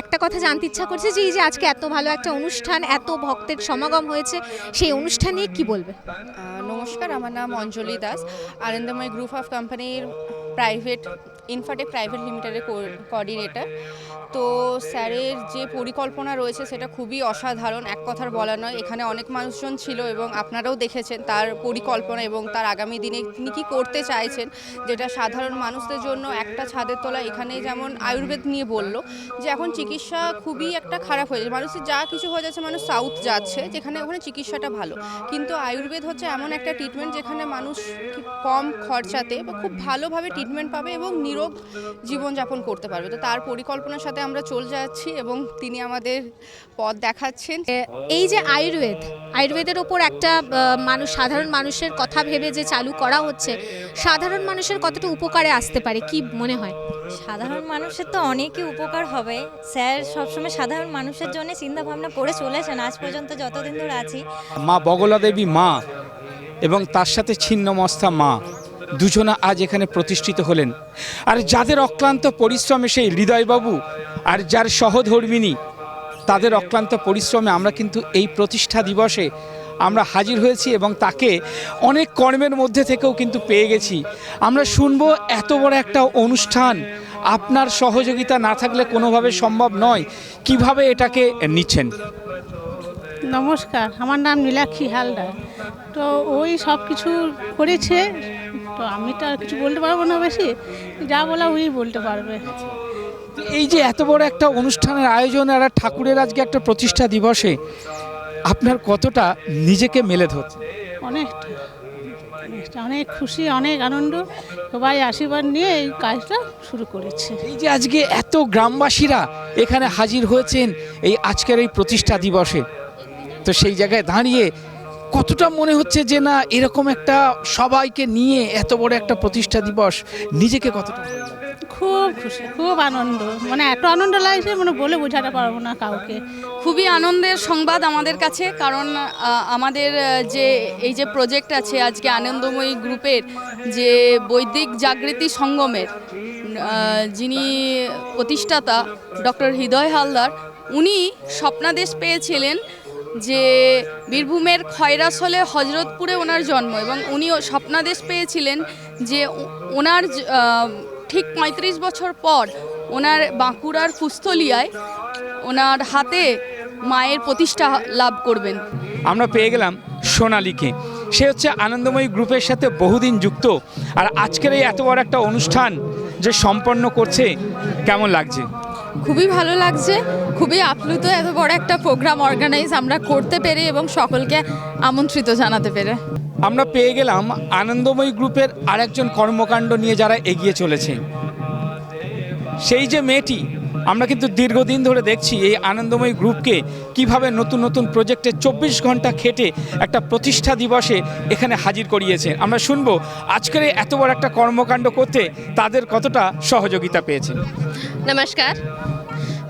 একটা কথা জানতে ইচ্ছা করছে যে এই যে আজকে এত ভালো একটা অনুষ্ঠান, এত ভক্তের সমাগম হয়েছে, সেই অনুষ্ঠান নিয়ে কী বলবে? নমস্কার, আমার নাম অঞ্জলি দাস, আনন্দময় গ্রুপ অফ কোম্পানির প্রাইভেট ইনফাটেক প্রাইভেট লিমিটেডের কোঅর্ডিনেটর। তো স্যারের যে পরিকল্পনা রয়েছে সেটা খুবই অসাধারণ, এক কথার বলা নয়। এখানে অনেক মানুষজন ছিল এবং আপনারাও দেখেছেন তার পরিকল্পনা এবং তার আগামী দিনে তিনি কী করতে চাইছেন, যেটা সাধারণ মানুষদের জন্য একটা ছাদের তলা। এখানে যেমন আয়ুর্বেদ নিয়ে বলল যে এখন চিকিৎসা খুবই একটা খারাপ হয়ে যাচ্ছে, মানুষের যা কিছু হয়ে যাচ্ছে মানুষ সাউথ যাচ্ছে, যেখানে ওখানে চিকিৎসাটা ভালো, কিন্তু আয়ুর্বেদ হচ্ছে এমন একটা ট্রিটমেন্ট যেখানে মানুষ কম খরচাতে বা খুব ভালোভাবে ট্রিটমেন্ট পাবে এবং নিরোগ জীবনযাপন করতে পারবে। তো তার পরিকল্পনার সাথে আমরা চলে যাচ্ছি এবং তিনি আমাদের পথ দেখাচ্ছেন। এই যে আয়ুর্বেদের ওপর একটা সাধারণ মানুষের কথা ভেবে যে চালু করা হচ্ছে, সাধারণ মানুষের কতটা উপকারে আসতে পারে কি মনে হয়? সাধারণ মানুষের তো অনেকই উপকার হবে। স্যার সবসময় সাধারণ মানুষের জন্য চিন্তা ভাবনা করে চলেছেন আজ পর্যন্ত যতদিন ধরে আছি। মা বগলা দেবী মা এবং তার সাথে ছিন্নমস্তা মা দুজনা আজ এখানে প্রতিষ্ঠিত হলেন। আর যাদের অক্লান্ত পরিশ্রমে সেই হৃদয়বাবু আর যার সহধর্মিনী, তাদের অক্লান্ত পরিশ্রমে আমরা কিন্তু এই প্রতিষ্ঠা দিবসে আমরা হাজির হয়েছি এবং তাকে অনেক কর্মের মধ্যে থেকেও কিন্তু পেয়ে গেছি। আমরা শুনবো এত বড় একটা অনুষ্ঠান আপনার সহযোগিতা না থাকলে কোনোভাবে সম্ভব নয়, কিভাবে এটাকে নিচ্ছেন? নমস্কার, আমার নাম নীলাক্ষী হালদার। তো ওই সব কিছু করেছে, তো আমি তো আর কিছু বলতে পারবো না, বেশি যা বলা ওই বলতে পারবে। এই যে এত বড় একটা অনুষ্ঠানের আয়োজন আর ঠাকুরের আজকে একটা প্রতিষ্ঠা দিবসে আপনার কতটা নিজেকে মেলে ধরছে? অনেকটা অনেক খুশি, অনেক আনন্দ, সবাই আশীর্বাদ নিয়ে এই কাজটা শুরু করেছে। এই যে আজকে এত গ্রামবাসীরা এখানে হাজির হয়েছেন এই আজকের এই প্রতিষ্ঠা দিবসে, তো সেই জায়গায় দাঁড়িয়ে কতটা মনে হচ্ছে যে না এরকম একটা সবাইকে নিয়ে এত বড় একটা প্রতিষ্ঠা দিবস, নিজেকে কতটা ভালো লাগছে? খুব খুশি, খুব আনন্দ, মানে এত আনন্দ লাগছে মানে বলে বোঝাতে পারবো না কাউকে। খুবই আনন্দের সংবাদ আমাদের কাছে, কারণ আমাদের যে এই যে প্রজেক্ট আছে আজকে আনন্দময়ী গ্রুপের, যে বৈদিক জাগৃতি সঙ্গমের যিনি প্রতিষ্ঠাতা ডক্টর হৃদয় হালদার, উনি স্বপ্নাদেশ পেয়েছিলেন যে বীরভূমের খয়রাসলে হজরতপুরে ওনার জন্ম, এবং উনিও স্বপ্নাদেশ পেয়েছিলেন যে ওনার ঠিক 35 বছর পর ওনার বাঁকুড়ার ফুস্তলিয়ায় ওনার হাতে মায়ের প্রতিষ্ঠা লাভ করবেন। আমরা পেয়ে গেলাম সোনালীকে, সে হচ্ছে আনন্দময়ী গ্রুপের সাথে বহুদিন যুক্ত, আর আজকের এই এত বড় একটা অনুষ্ঠান যে সম্পন্ন করছে, কেমন লাগছে? খুবই ভালো লাগছে, খুবই আপ্লুত এত বড় একটা প্রোগ্রাম অর্গানাইজ আমরা করতে পেরে এবং সকলকে আমন্ত্রিত জানাতে পেরে। আমরা পেয়ে গেলাম আনন্দময়ী গ্রুপের আরেকজন কর্মকাণ্ড নিয়ে যারা এগিয়ে চলেছে, সেই যে মেয়েটি, আমরা কিন্তু দীর্ঘদিন ধরে দেখছি এই আনন্দময়ী গ্রুপকে কিভাবে নতুন নতুন প্রজেক্টে 24 ঘন্টা খেটে একটা প্রতিষ্ঠা দিবসে এখানে হাজির করিয়েছে। আমরা শুনবো আজকের এই এত বড় একটা কর্মকাণ্ড করতে তাদের কতটা সহযোগিতা পেয়েছে। नमस्कार,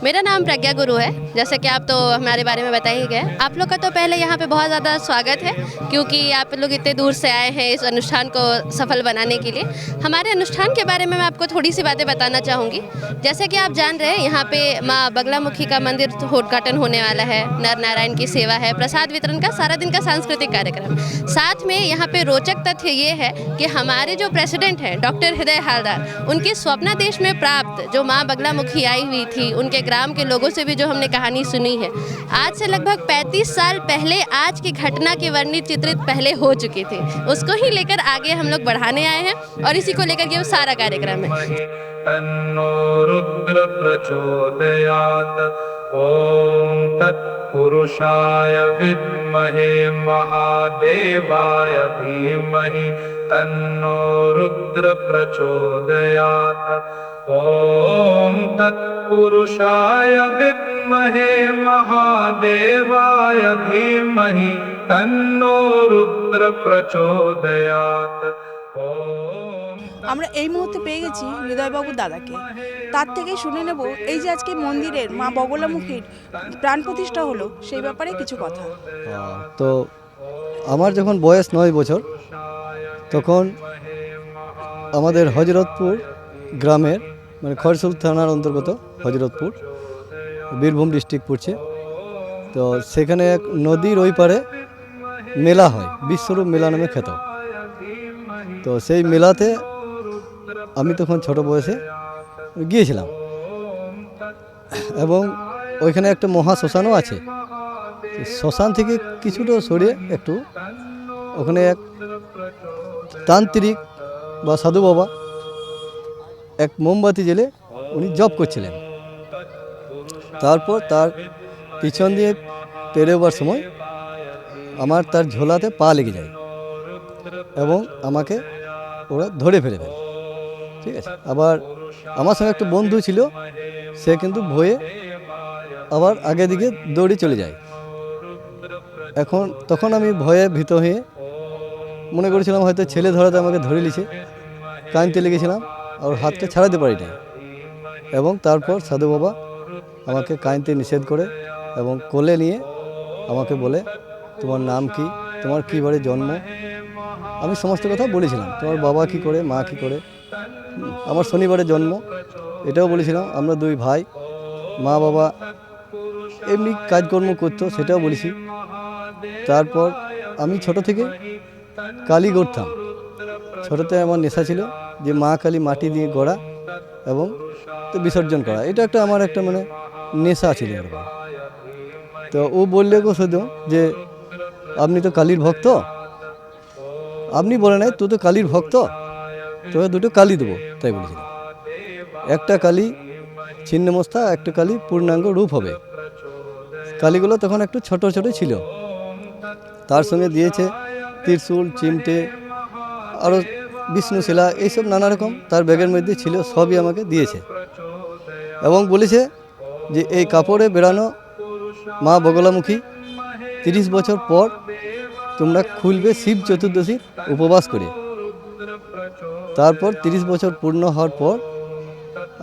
मेरा नाम प्रज्ञा गुरु है। जैसे कि आप तो हमारे बारे में बता ही गए। आप लोग का तो पहले यहाँ पे बहुत ज़्यादा स्वागत है, क्योंकि आप लोग इतने दूर से आए हैं इस अनुष्ठान को सफल बनाने के लिए। हमारे अनुष्ठान के बारे में मैं आपको थोड़ी सी बातें बताना चाहूँगी। जैसे कि आप जान रहे हैं, यहाँ पे माँ बगलामुखी का मंदिर उद्घाटन होने वाला है, नर नारायण की सेवा है, प्रसाद वितरण का सारा दिन का सांस्कृतिक कार्यक्रम। साथ में यहाँ पे रोचक तथ्य ये है कि हमारे जो प्रेसिडेंट हैं डॉक्टर हृदय हालदार, उनके स्वप्नादेश में प्राप्त जो माँ बगलामुखी आई हुई थी, उनके ग्राम के लोगों से भी जो हमने कहानी सुनी है, आज से लगभग 35 साल पहले आज की घटना की वर्णित चित्रित पहले हो चुकी थी। उसको ही लेकर आगे हम लोग बढ़ाने आए हैं और इसी को लेकर ये सारा कार्यक्रम है। तन्नो रुद्र प्रचोदयात्। ओम तत्पुरुषाय विद्महे महादेवाय धीमहि तन्नो रुद्र प्रचोदयात्। ओम तत्पुरुषाय विद्महे महादेवाय धीमहि तन्नो रुद्र प्रचोदयात्। আমরা এই মুহূর্তে পেয়ে গেছি হৃদয়বাবুর দাদাকে, তার থেকে শুনে নেব এই যে আজকে মন্দিরের মা বগলামুখীর প্রাণ প্রতিষ্ঠা হলো সেই ব্যাপারে কিছু কথা। তো আমার যখন বয়স 9 বছর, তখন আমাদের হজরতপুর গ্রামের, মানে খরসুল থানার অন্তর্গত হজরতপুর, বীরভূম ডিস্ট্রিক্ট পড়ছে। তো সেখানে এক নদীর ওই পারে মেলা হয়, বিশ্বরূপ মেলা নামে খ্যাত। তো সেই মেলাতে আমি তখন ছোট বয়সে গিয়েছিলাম, এবং ওইখানে একটা মহা শ্মশানও আছে। শ্মশান থেকে কিছুটা সরিয়ে একটু ওখানে এক তান্ত্রিক বা সাধু বাবা এক মোমবাতি জেলে উনি জপ করছিলেন। তারপর তার পিছন দিয়ে পেরোবার সময় আমার তার ঝোলাতে পা লেগে যায় এবং আমাকে ওরা ধরে ফেলে দেয়। ঠিক আছে, আবার আমার সঙ্গে একটা বন্ধু ছিল, সে কিন্তু ভয়ে আবার আগে দিকে দৌড়ে চলে যায়। তখন আমি ভয়ে ভীত হয়ে মনে করেছিলাম হয়তো ছেলে ধরাতে আমাকে ধরে নিছে, কাঁদতে লেগেছিলাম আর হাতটা ছাড়াতে পারি নাই। এবং তারপর সাধু বাবা আমাকে কাঁদতে নিষেধ করে এবং কোলে নিয়ে আমাকে বলে, তোমার নাম কি, তোমার কী বারে জন্ম। আমি সমস্ত কথা বলেছিলাম, তোমার বাবা কি করে, মা কি করে, আমার শনিবারে জন্ম এটাও বলেছিলাম। আমরা 2 ভাই, মা বাবা এমনি কাজকর্ম করতো সেটাও বলেছি। তারপর আমি ছোট থেকে কালী গড়তাম। ছোটোতে আমার নেশা ছিল যে মা কালী মাটি দিয়ে গড়া এবং তো বিসর্জন করা, এটা একটা আমার একটা মানে নেশা ছিল এরকম। তো ও বললে গো শুধু যে আপনি তো কালীর ভক্ত, আপনি বলে নাই তুই তো কালীর ভক্ত, তোকে 2টো কালী দেবো, তাই বলেছিলাম। একটা কালী ছিন্নমস্তা একটা কালী পূর্ণাঙ্গ রূপ হবে। কালীগুলো তখন একটু ছোট ছোট ছিল, তার সঙ্গে দিয়েছে ত্রিশূল, চিমটে, আরও বিষ্ণুশিলা, এইসব নানা রকম তার ব্যাগের মধ্যে ছিল, সবই আমাকে দিয়েছে এবং বলেছে যে এই কাপড়ে বেরানো মা বগলামুখী 30 বছর পর তোমরা খুলবে শিব চতুর্দশীর উপবাস করে। তারপর 30 বছর পূর্ণ হওয়ার পর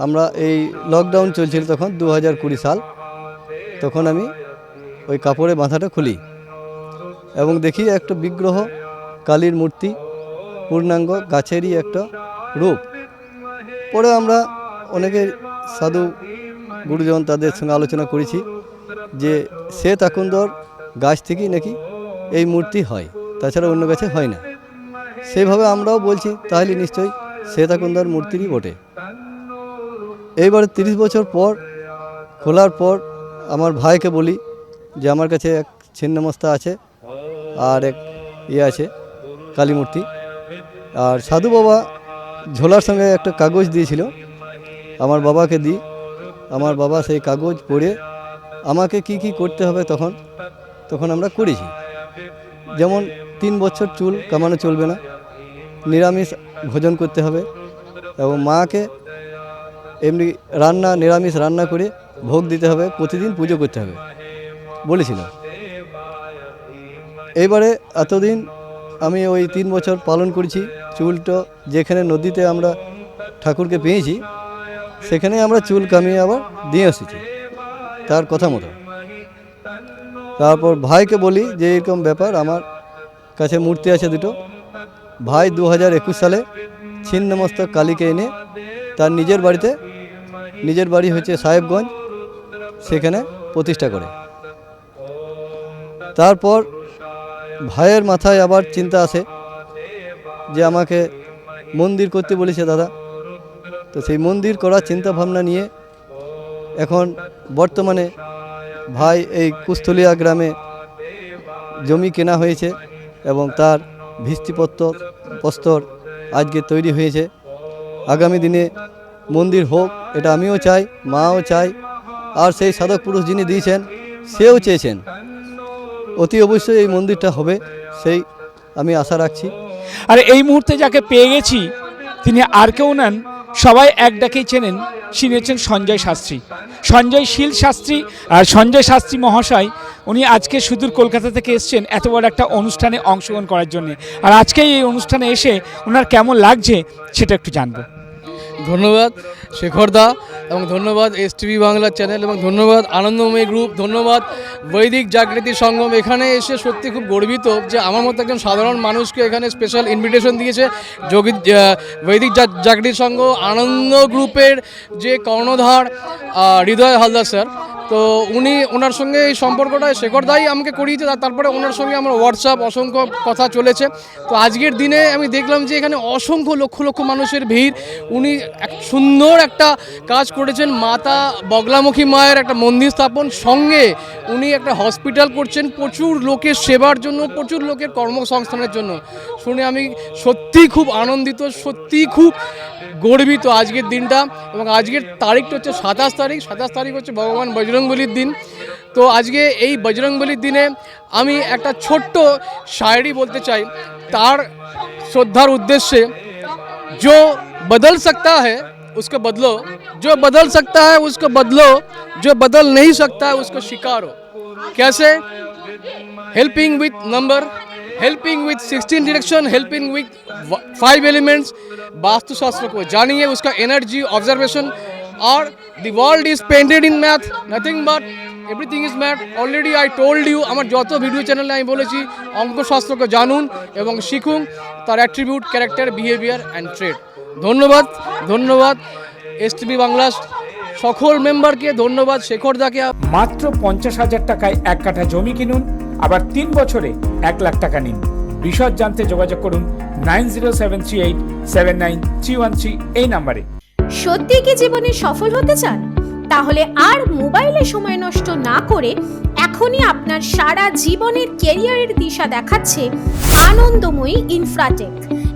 আমরা এই লকডাউন চলছিল তখন 2020 সাল, তখন আমি ওই কাপড়ে মাথাটা খুলি এবং দেখি একটা বিগ্রহ কালীর মূর্তি, পূর্ণাঙ্গ গাছেরই একটা রূপ। পরে আমরা অনেকে সাধু গুরুজন তাদের সঙ্গে আলোচনা করেছি যে শ্বেত আকন্দর গাছ থেকেই নাকি এই মূর্তি হয়, তাছাড়া অন্য গাছে হয় না। সেইভাবে আমরাও বলছি তাহলে নিশ্চয়ই শ্বেত আকন্দর মূর্তিরই বটে। এইবারে 30 বছর পর খোলার পর আমার ভাইকে বলি যে আমার কাছে এক ছিন্নমস্তা আছে আর এক আছে কালী মূর্তি। আর সাধু বাবা ঝোলার সঙ্গে একটা কাগজ দিয়েছিল, আমার বাবাকে দিই। আমার বাবা সেই কাগজ পড়ে আমাকে কি কি করতে হবে তখন আমরা করেছি। যেমন 3 বছর চুল কামানো চলবে না, নিরামিষ ভোজন করতে হবে এবং মাকে এমনি নিরামিষ রান্না করে ভোগ দিতে হবে, প্রতিদিন পুজো করতে হবে বলেছিল। এইবারে এতদিন আমি ওই 3 বছর পালন করেছি। চুলটা যেখানে নদীতে আমরা ঠাকুরকে পেয়েছি সেখানে আমরা চুল কামিয়ে আবার দিয়ে এসেছি তার কথা মতো। তারপর ভাইকে বলি যে এরকম ব্যাপার, আমার কাছে মূর্তি আছে দুটো। ভাই 2021 সালে ছিন্নমস্তা কালীকে এনে তার নিজের বাড়ি হচ্ছে সাহেবগঞ্জ, সেখানে প্রতিষ্ঠা করে। তারপর ভাইয়ের মাথায় আবার চিন্তা আসে যে আমাকে মন্দির করতে বলেছে দাদা, তো সেই মন্দির করার চিন্তা ভাবনা নিয়ে এখন বর্তমানে ভাই এই কুস্থলিয়া গ্রামে জমি কেনা হয়েছে এবং তার ভিত্তিপ্রস্তর আজকে তৈরি হয়েছে। আগামী দিনে মন্দির হোক এটা আমিও চাই, মাও চাই, আর সেই সাধক পুরুষ যিনি দিয়েছেন সেও চেয়েছেন। অতি অবশ্যই এই মন্দিরটা হবে, সেই আমি আশা রাখছি। আর এই মুহূর্তে যাকে পেয়ে গেছি তিনি আর কেউ নেন, সবাই এক ডাকেই চেনেন, তিনি হচ্ছেন সঞ্জয় শাস্ত্রী, সঞ্জয়শীল শাস্ত্রী। আর সঞ্জয় শাস্ত্রী মহাশয় উনি আজকে সুদূর কলকাতা থেকে এসছেন এত বড় একটা অনুষ্ঠানে অংশগ্রহণ করার জন্য। আর আজকে এই অনুষ্ঠানে এসে ওনার কেমন লাগছে সেটা একটু জানবো। ধন্যবাদ শেখরদা এবং ধন্যবাদ STV বাংলা চ্যানেল এবং ধন্যবাদ আনন্দময়ী গ্রুপ, ধন্যবাদ বৈদিক জাগৃতি সঙ্গম। এখানে এসে সত্যি খুব গর্বিত যে আমার মতো একজন সাধারণ মানুষকে এখানে স্পেশাল ইনভিটেশন দিয়েছে বৈদিক জাগৃতি সঙ্গ আনন্দ গ্রুপের যে কর্ণধার হৃদয় হালদার স্যার। তো ওনার সঙ্গে এই সম্পর্কটা শেখরদাই আমাকে করিয়েছে, তারপরে ওনার সঙ্গে আমার হোয়াটসঅ্যাপ অসংখ্য কথা চলেছে। তো আজকের দিনে আমি দেখলাম যে এখানে অসংখ্য লক্ষ লক্ষ মানুষের ভিড়। উনি এক সুন্দর একটা কাজ করেছেন, মাতা বগলামুখী মায়ের একটা মন্দির স্থাপন, সঙ্গে উনি একটা হসপিটাল করছেন প্রচুর লোকের সেবার জন্য, প্রচুর লোকের কর্মসংস্থানের জন্য। শুনে আমি সত্যিই খুব আনন্দিত, সত্যিই খুব গর্বিত আজকের দিনটা। এবং আজকের তারিখটা হচ্ছে 27 তারিখ হচ্ছে ভগবান বজরংবলীর দিন। তো আজকে এই বজরংবলীর দিনে আমি একটা ছোট্ট শায়রি বলতে চাই তার শ্রদ্ধার উদ্দেশ্যে। जो बदल सकता है उसको बदलो, जो बदल सकता है उसको बदलो, जो बदल नहीं सकता है उसको स्वीकारो। कैसे? Helping with number, helping with 16 direction, helping with 5 elements. वास्तुशास्त्र को जानिए, उसका एनर्जी ऑब्जर्वेशन। और the world is painted in math, nothing but everything is math. Already I told you, আমার যত ভিডিও চ্যানেলে আমি বলেছি অঙ্কশাস্ত্রকে জানুন এবং শিখুন তার attribute, character, behaviour and trade. ধন্যবাদ STV বাংলা সকল মেম্বারকে, ধন্যবাদ শেখরদাকে। মাত্র 50,000 টাকায় 1 কাঠা জমি কিনুন, আবার 3 বছরে 1 লাখ টাকা নিন। বিশদ জানতে যোগাযোগ করুন 9073879313 এই নাম্বারে। সত্যি কি জীবনে সফল হতে চান? তাহলে আর মোবাইলে সময় নষ্ট না করে এখনই আপনার সারা জীবনের ক্যারিয়ারের দিশা দেখাচ্ছে আনন্দময়ী ইনফ্রাটেক।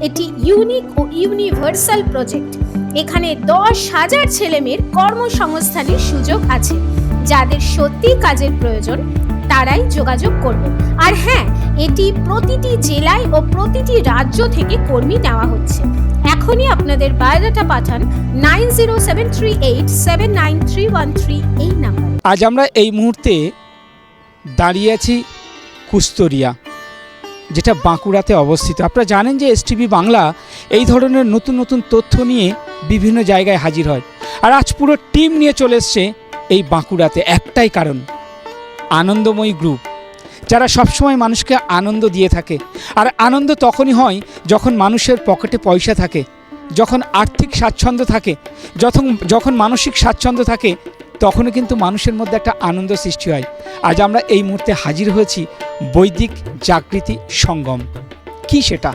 এটি ইউনিক ও ইউনিভার্সাল প্রজেক্ট। এখানে 10,000 ছেলেমেয়ের কর্মসংস্থানের সুযোগ আছে। যাদের সত্যি কাজের প্রয়োজন তারাই যোগাযোগ করবেন। আর হ্যাঁ, এটি প্রতিটি জেলায় ও প্রতিটি রাজ্য থেকে কর্মী নেওয়া হচ্ছে। এখনই আপনাদের বায়োডাটা পাঠান 9073879313 এই নাম্বারে। আজ আমরা এই মুহূর্তে দাঁড়িয়ে আছি কুস্তরিয়া, যেটা বাঁকুড়াতে অবস্থিত। আপনারা জানেন যে এসটিভি বাংলা এই ধরনের নতুন নতুন তথ্য নিয়ে বিভিন্ন জায়গায় হাজির হয়। আর আজ পুরো টিম নিয়ে চলে এসছে এই বাঁকুড়াতে, একটাই কারণ, আনন্দময়ী গ্রুপ, যারা সবসময় মানুষকে আনন্দ দিয়ে থাকে। আর আনন্দ তখনই হয় যখন মানুষের পকেটে পয়সা থাকে, যখন আর্থিক স্বাচ্ছন্দ্য থাকে, যখন মানসিক স্বাচ্ছন্দ্য থাকে, তখনও কিন্তু মানুষের মধ্যে একটা আনন্দ সৃষ্টি হয়। আজ আমরা এই মুহূর্তে হাজির হয়েছি বৈদিক জাগৃতি সঙ্গম। কি সেটা?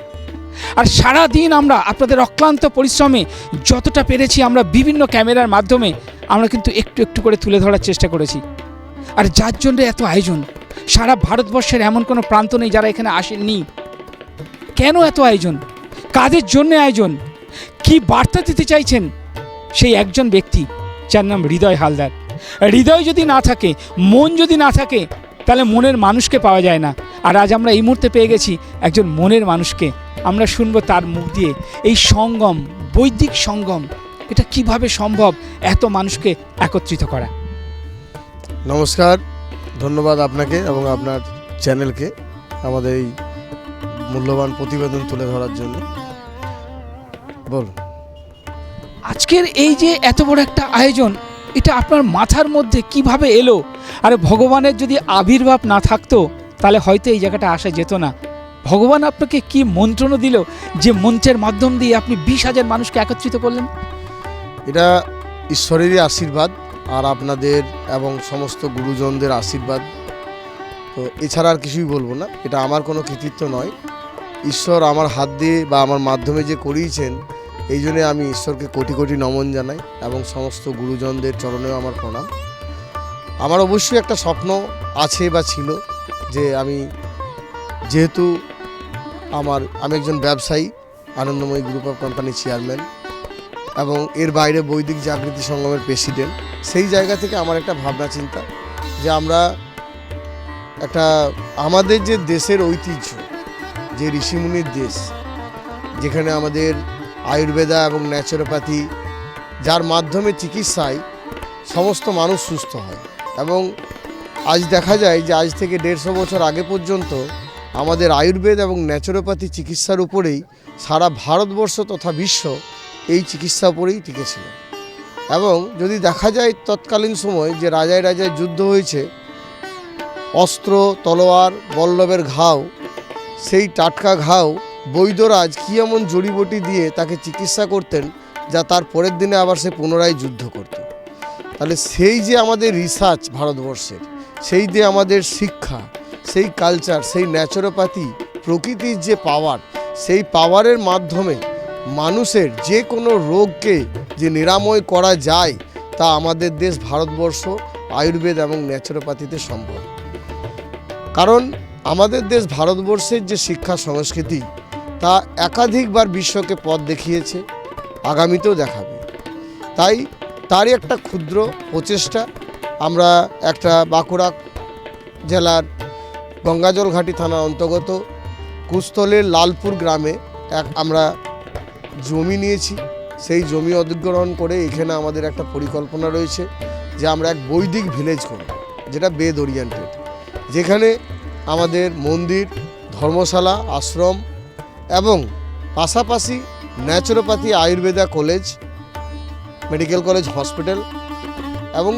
আর সারা দিন আমরা আপনাদের অক্লান্ত পরিশ্রমে যতটা পেরেছি আমরা বিভিন্ন ক্যামেরার মাধ্যমে আমরা কিন্তু একটু একটু করে তুলে ধরার চেষ্টা করেছি। আর যার জন্য এত আয়োজন, সারা ভারতবর্ষের এমন কোনো প্রান্ত নেই যারা এখানে আসেননি। কেন এত আয়োজন? কাদের জন্য আয়োজন? কি বার্তা দিতে চাইছেন? সেই একজন ব্যক্তি যার নাম হৃদয় হালদার। হৃদয় যদি না থাকে, মন যদি না থাকে, তাহলে মনের মানুষকে পাওয়া যায় না। আর আজ আমরা এই মুহূর্তে পেয়ে গেছি একজন মনের মানুষকে। আমরা শুনবো তার মুখ দিয়ে এই সঙ্গম, বৈদিক সঙ্গম, এটা কিভাবে সম্ভব এত মানুষকে একত্রিত করা। নমস্কার, ধন্যবাদ আপনাকে এবং আপনার চ্যানেলকে আমাদের এই মূল্যবান প্রতিবেদন তুলে ধরার জন্য। বলুন, আজকের এই যে এত বড় একটা আয়োজন, এটা আপনার মাথার মধ্যে কিভাবে এলো? আর ভগবানের যদি আবির্ভাব না থাকতো তাহলে হয়তো এই জায়গাটা আসা যেত না। ভগবান আপনাকে কি মন্ত্রণা দিল যে মন্ত্রের মাধ্যম দিয়ে আপনি 20,000 মানুষকে একত্রিত করলেন? এটা ঈশ্বরেরই আশীর্বাদ আর আপনাদের এবং সমস্ত গুরুজনদের আশীর্বাদ। তো এছাড়া আর কিছুই বলবো না। এটা আমার কোনো কৃতিত্ব নয়, ঈশ্বর আমার হাত দিয়ে বা আমার মাধ্যমে যে করিয়েছেন, এই জন্যে আমি ঈশ্বরকে কোটি কোটি নমন জানাই এবং সমস্ত গুরুজনদের চরণেও আমার প্রণাম। আমার অবশ্যই একটা স্বপ্ন আছে বা ছিল যে আমি যেহেতু আমি একজন ব্যবসায়ী, আনন্দময়ী গ্রুপ অফ কোম্পানির চেয়ারম্যান এবং এর বাইরে বৈদিক জাগৃতি সঙ্গমের প্রেসিডেন্ট, সেই জায়গা থেকে আমার একটা ভাবনা চিন্তা যে আমরা একটা আমাদের যে দেশের ঐতিহ্য, যে ঋষিমুনির দেশ, যেখানে আমাদের আয়ুর্বেদা এবং ন্যাচুরোপ্যাথি, যার মাধ্যমে চিকিৎসায় সমস্ত মানুষ সুস্থ হয়। এবং আজ দেখা যায় যে আজ থেকে 150 বছর আগে পর্যন্ত আমাদের আয়ুর্বেদ এবং ন্যাচুরোপ্যাথি চিকিৎসার উপরেই সারা ভারতবর্ষ তথা বিশ্ব এই চিকিৎসা উপরেই টিকেছিল। এবং যদি দেখা যায় তৎকালীন সময় যে রাজায় রাজায় যুদ্ধ হয়েছে, অস্ত্র, তলোয়ার, বল্লভের ঘাও, সেই টাটকা ঘাও বৈদ্যরাজ কী এমন জড়িবটি দিয়ে তাকে চিকিৎসা করতেন যা তার পরের দিনে আবার সে পুনরায় যুদ্ধ করত। তাহলে সেই যে আমাদের রিসার্চ ভারতবর্ষের, সেই যে আমাদের শিক্ষা, সেই কালচার, সেই ন্যাচুরোপ্যাথি, প্রকৃতির যে পাওয়ার, সেই পাওয়ারের মাধ্যমে মানুষের যে কোনো রোগকে যে নিরাময় করা যায়, তা আমাদের দেশ ভারতবর্ষ আয়ুর্বেদ এবং ন্যাচুরোপ্যাথিতে সম্ভব। কারণ আমাদের দেশ ভারতবর্ষের যে শিক্ষা সংস্কৃতি, তা একাধিকবার বিশ্বকে পথ দেখিয়েছে, আগামীতেও দেখাবে। তাই তারই একটা ক্ষুদ্র প্রচেষ্টা আমরা একটা বাঁকুড়া জেলার গঙ্গাজল ঘাটি থানার অন্তর্গত কুস্থলের লালপুর গ্রামে আমরা জমি নিয়েছি। সেই জমি অধিগ্রহণ করে এখানে আমাদের একটা পরিকল্পনা রয়েছে যে আমরা এক বৈদিক ভিলেজ করব, যেটা বেদ ওরিয়েন্টেড, যেখানে আমাদের মন্দির, ধর্মশালা, আশ্রম এবং পাশাপাশি naturopathy, Ayurveda college, medical college, hospital এবং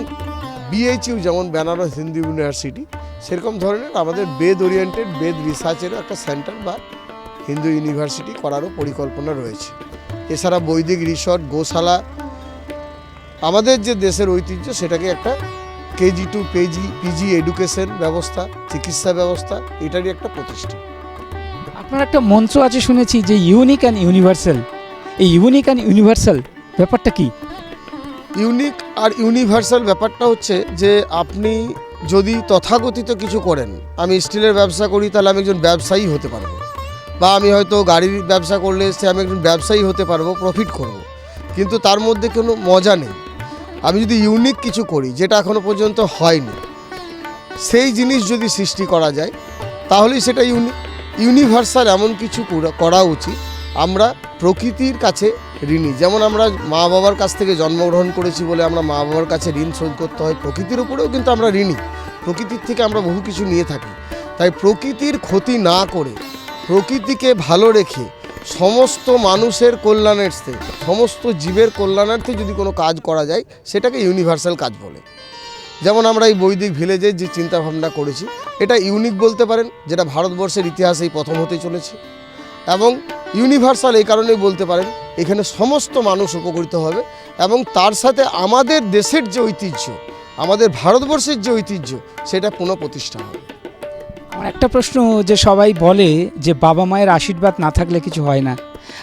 বিএইচইউ যেমন বেনারস হিন্দু ইউনিভার্সিটি, সেরকম ধরনের আমাদের বেদ ওরিয়েন্টেড, বেদ রিসার্চেরও একটা সেন্টার বা হিন্দু ইউনিভার্সিটি করারও পরিকল্পনা রয়েছে। এছাড়া বৈদিক রিসর্ট, গোশালা, আমাদের যে দেশের ঐতিহ্য সেটাকে একটা কেজি টু পিজি এডুকেশন ব্যবস্থা, চিকিৎসা ব্যবস্থা, এটারই একটা প্রতিষ্ঠান। আপনার একটা মন্ত্র আছে শুনেছি যে ইউনিক অ্যান্ড ইউনিভার্সাল। এই ইউনিক অ্যান্ড ইউনিভার্সাল ব্যাপারটা কি? ইউনিক আর ইউনিভার্সাল ব্যাপারটা হচ্ছে যে আপনি যদি তথাকথিত কিছু করেন, আমি স্টিলের ব্যবসা করি তাহলে আমি একজন ব্যবসায়ী হতে পারবো, বা আমি হয়তো গাড়ির ব্যবসা করলে সে আমি একজন ব্যবসায়ী হতে পারবো, প্রফিট করব। কিন্তু তার মধ্যে কোনো মজা নেই। আমি যদি ইউনিক কিছু করি যেটা এখনো পর্যন্ত হয়নি, সেই জিনিস যদি সৃষ্টি করা যায় তাহলেই সেটা ইউনিভার্সাল এমন কিছু করা উচিত। আমরা প্রকৃতির কাছে ঋণী, যেমন আমরা মা বাবার কাছ থেকে জন্মগ্রহণ করেছি বলে আমরা মা বাবার কাছে ঋণ শোধ করতে হয়, প্রকৃতির উপরেও কিন্তু আমরা ঋণী। প্রকৃতির থেকে আমরা বহু কিছু নিয়ে থাকি। তাই প্রকৃতির ক্ষতি না করে প্রকৃতিকে ভালো রেখে সমস্ত মানুষের কল্যাণার্থে, সমস্ত জীবের কল্যাণার্থে যদি কোনো কাজ করা যায় সেটাকে ইউনিভার্সাল কাজ বলে। যেমন আমরা এই বৈদিক ভিলেজের যে চিন্তাভাবনা করেছি এটা ইউনিক বলতে পারেন, যেটা ভারতবর্ষের ইতিহাসেই প্রথম হতে চলেছে। এবং ইউনিভার্সাল এই কারণেই বলতে পারেন এখানে সমস্ত মানুষ উপকৃত হবে এবং তার সাথে আমাদের দেশের যে ঐতিহ্য, আমাদের ভারতবর্ষের যে ঐতিহ্য সেটা পুনঃপ্রতিষ্ঠা হবে। আমার একটা প্রশ্ন, যে সবাই বলে যে বাবা মায়ের আশীর্বাদ না থাকলে কিছু হয় না,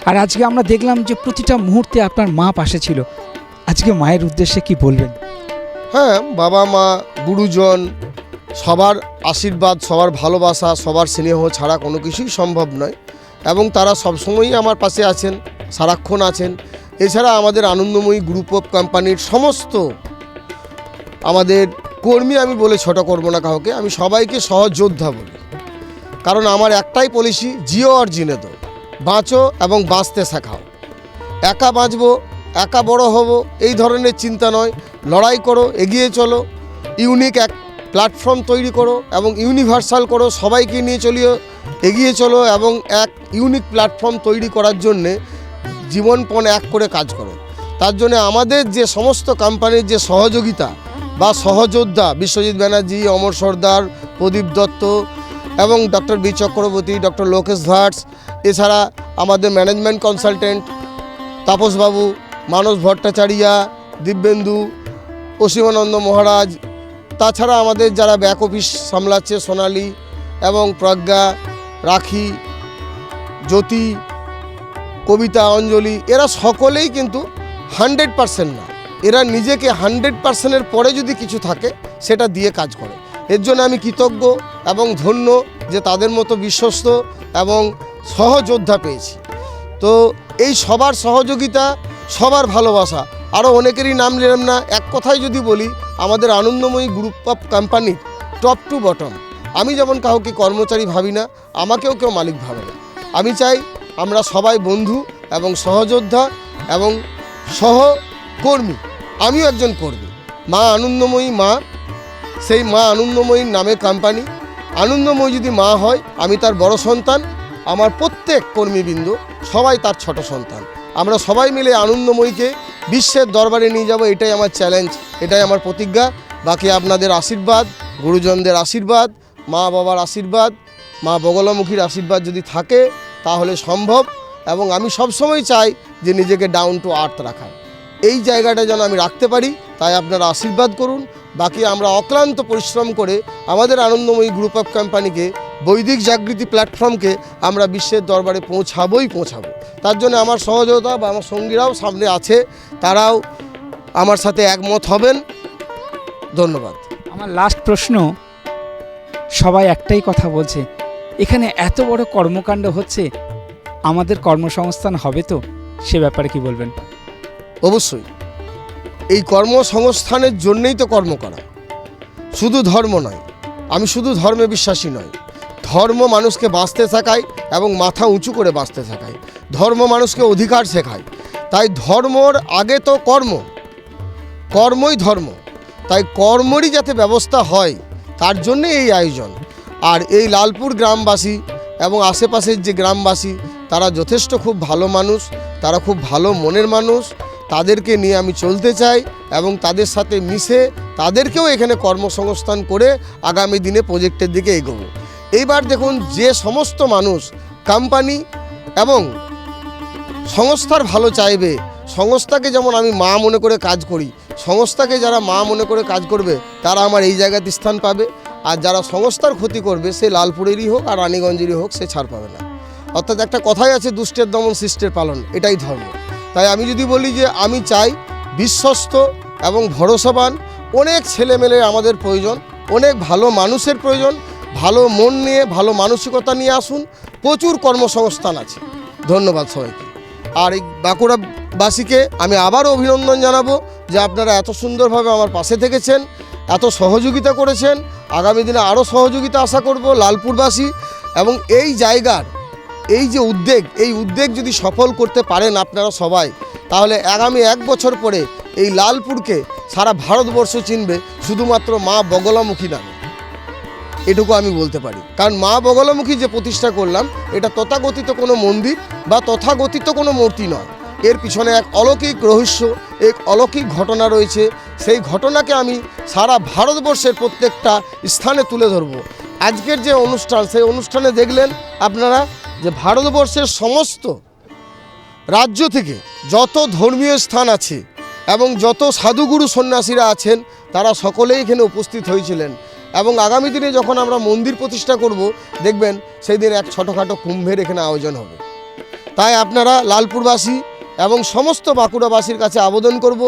আর আজকে আমরা দেখলাম যে প্রতিটা মুহূর্তে আপনার মা পাশে ছিল, আজকে মায়ের উদ্দেশ্যে কি বলবেন? হ্যাঁ, বাবা মা গুরুজন সবার আশীর্বাদ, সবার ভালোবাসা, সবার স্নেহ ছাড়া কোনো কিছুই সম্ভব নয় এবং তারা সবসময়ই আমার পাশে আছেন, সারাক্ষণ আছেন। এছাড়া আমাদের আনন্দময়ী গ্রুপ অফ কোম্পানির সমস্ত আমাদের কর্মী, আমি বলে ছোট করবো না কাউকে, আমি সবাইকে সহযোদ্ধা বলি। কারণ আমার একটাই পলিসি, জিও আর জিনে দো, বাঁচো এবং বাঁচতে শেখাও। একা বাঁচবো, একা বড় হব এই ধরনের চিন্তা নয়, লড়াই করো, এগিয়ে চলো, ইউনিক এক প্ল্যাটফর্ম তৈরি করো এবং ইউনিভার্সাল করো, সবাইকে নিয়ে চলিও, এগিয়ে চলো এবং এক ইউনিক প্ল্যাটফর্ম তৈরি করার জন্যে জীবনপণ এক করে কাজ করো। তার জন্য আমাদের যে সমস্ত কোম্পানির যে সহযোগিতা বা সহযোদ্ধা, বিশ্বজিৎ ব্যানার্জি, অমর সর্দার, প্রদীপ দত্ত এবং doctor B Chakraborty, doctor Lokesh Bhats, এছাড়া আমাদের ম্যানেজমেন্ট কনসালটেন্ট তাপসবাবু, মানস ভট্টাচার্যা, দিব্যেন্দু, অসীমানন্দ মহারাজ, তাছাড়া আমাদের যারা ব্যাক অফিস সামলাচ্ছে সোনালি এবং প্রজ্ঞা, রাখি, জ্যোতি, কবিতা, অঞ্জলি, এরা সকলেই কিন্তু 100% না, এরা নিজেকে 100%-এর পরে যদি কিছু থাকে সেটা দিয়ে কাজ করে। এর জন্য আমি কৃতজ্ঞ এবং ধন্য যে তাদের মতো বিশ্বস্ত এবং সহযোদ্ধা পেয়েছি। তো এই সবার সহযোগিতা, সবার ভালোবাসা, আরও অনেকেরই নাম নিলাম না, এক কথায় যদি বলি আমাদের আনন্দময়ী গ্রুপ অফ কোম্পানির টপ টু বটম আমি যেমন কাউকে কর্মচারী ভাবি না, আমাকেও কেউ মালিক ভাবে না। আমি চাই আমরা সবাই বন্ধু এবং সহযোদ্ধা এবং সহকর্মী। আমিও একজন কর্মী। মা আনন্দময়ী মা, সেই মা আনন্দময়ীর নামে কোম্পানি। আনন্দময়ী যদি মা হয়, আমি তার বড় সন্তান, আমার প্রত্যেক কর্মীবৃন্দ সবাই তার ছোট সন্তান। আমরা সবাই মিলে আনন্দময়ীকে বিশ্বের দরবারে নিয়ে যাব, এটাই আমার চ্যালেঞ্জ, এটাই আমার প্রতিজ্ঞা। বাকি আপনাদের আশীর্বাদ, গুরুজনদের আশীর্বাদ, মা বাবার আশীর্বাদ, মা বগলামুখীর আশীর্বাদ যদি থাকে তাহলে সম্ভব। এবং আমি সবসময় চাই যে নিজেকে ডাউন টু আর্থ রাখার, এই জায়গাটা যেন আমি রাখতে পারি, তাই আপনারা আশীর্বাদ করুন। বাকি আমরা অক্লান্ত পরিশ্রম করে আমাদের আনন্দময়ী গ্রুপ অফ কোম্পানিকে, বৈদিক জাগৃতি প্ল্যাটফর্মকে আমরা বিশ্বের দরবারে পৌঁছাবো। তার জন্য আমার সহযোগিতা বা আমার সঙ্গীরাও সামনে আছে, তারাও আমার সাথে একমত হবেন। ধন্যবাদ। আমার লাস্ট প্রশ্ন, সবাই একটাই কথা বলছে, এখানে এত বড় কর্মকাণ্ড হচ্ছে, আমাদের কর্মসংস্থান হবে তো, সে ব্যাপারে কি বলবেন? অবশ্যই, এই কর্মসংস্থানের জন্যই তো কর্ম করা, শুধু ধর্ম নয়। আমি শুধু ধর্মে বিশ্বাসী নয়, ধর্ম মানুষকে বাঁচতে শেখায় এবং মাথা উঁচু করে বাঁচতে শেখায়, ধর্ম মানুষকে অধিকার শেখায়। তাই ধর্মর আগে তো কর্মই ধর্ম, তাই কর্মরই যাতে ব্যবস্থা হয় তার জন্যে এই আয়োজন। আর এই লালপুর গ্রামবাসী এবং আশেপাশের যে গ্রামবাসী, তারা যথেষ্ট খুব ভালো মানুষ, তারা খুব ভালো মনের মানুষ, তাদেরকে নিয়ে আমি চলতে চাই এবং তাদের সাথে মিশে তাদেরকেও এখানে কর্মসংস্থান করে আগামী দিনে প্রজেক্টের দিকে এগোবো। এইবার দেখুন, যে সমস্ত মানুষ কোম্পানি এবং সংস্থার ভালো চাইবে, সংস্থাকে যেমন আমি মা মনে করে কাজ করি, সংস্থাকে যারা মা মনে করে কাজ করবে তারা আমার এই জায়গাতে স্থান পাবে। আর যারা সংস্থার ক্ষতি করবে, সে লালপুরেরই হোক আর রানীগঞ্জেরই হোক, সে ছাড় পাবে না। অর্থাৎ একটা কথাই আছে, দুষ্টের দমন শিষ্টের পালন, এটাই ধর্ম। তাই আমি যদি বলি যে আমি চাই বিশ্বস্ত এবং ভরসাবান অনেক ছেলেমেলে আমাদের প্রয়োজন, অনেক ভালো মানুষের প্রয়োজন, ভালো মন নিয়ে, ভালো মানসিকতা নিয়ে আসুন, প্রচুর কর্মসংস্থান আছে। ধন্যবাদ সবাইকে। আর এই বাঁকুড়া বাসীকে আমি আবারও অভিনন্দন জানাবো যে আপনারা এত সুন্দরভাবে আমার পাশে থেকেছেন, এত সহযোগিতা করেছেন। আগামী দিনে আরও সহযোগিতা আশা করব লালপুরবাসী, এবং এই জায়গার এই যে উদ্যোগ, এই উদ্যোগ যদি সফল করতে পারেন আপনারা সবাই, তাহলে আগামী 1 বছর পরে এই লালপুরকে সারা ভারতবর্ষ চিনবে শুধুমাত্র মা বগলামুখী নামে। এটুকু আমি বলতে পারি, কারণ মা বগলামুখী যে প্রতিষ্ঠা করলাম এটা তথাকথিত কোনো মন্দির বা তথাকথিত কোনো মূর্তি নয়, এর পিছনে এক অলৌকিক রহস্য, এক অলৌকিক ঘটনা রয়েছে। সেই ঘটনাকে আমি সারা ভারতবর্ষের প্রত্যেকটা স্থানে তুলে ধরব। আজকের যে অনুষ্ঠান, সেই অনুষ্ঠানে দেখলেন আপনারা যে ভারতবর্ষের সমস্ত রাজ্য থেকে যত ধর্মীয় স্থান আছে এবং যত সাধুগুরু সন্ন্যাসীরা আছেন তারা সকলেই এখানে উপস্থিত হয়েছিলেন। এবং আগামী দিনে যখন আমরা মন্দির প্রতিষ্ঠা করব, দেখবেন সেই দিন এক ছোটোখাটো কুম্ভের এখানে আয়োজন হবে। তাই আপনারা লালপুরবাসী এবং সমস্ত বাঁকুড়াবাসীর কাছে আবেদন করব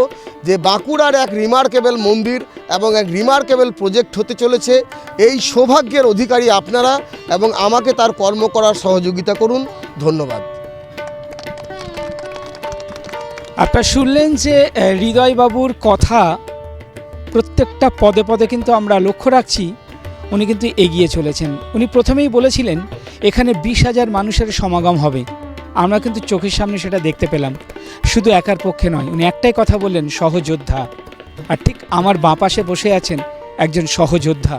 যে বাঁকুড়ার এক রিমার্কেবল মন্দির এবং এক রিমার্কেবল প্রজেক্ট হতে চলেছে। এই সৌভাগ্যের অধিকারী আপনারা, এবং আমাকে তার কর্ম করার সহযোগিতা করুন। ধন্যবাদ। আপনারা শুনলেন যে হৃদয়বাবুর কথা, প্রত্যেকটা পদে পদে কিন্তু আমরা লক্ষ্য রাখছি উনি কিন্তু এগিয়ে চলেছেন। উনি প্রথমেই বলেছিলেন এখানে 20,000 মানুষের সমাগম হবে, আমরা কিন্তু চোখের সামনে সেটা দেখতে পেলাম। শুধু একার পক্ষে নয়, উনি একটাই কথা বললেন, সহযোদ্ধা। আর ঠিক আমার বাঁ পাশে বসে আছেন একজন সহযোদ্ধা।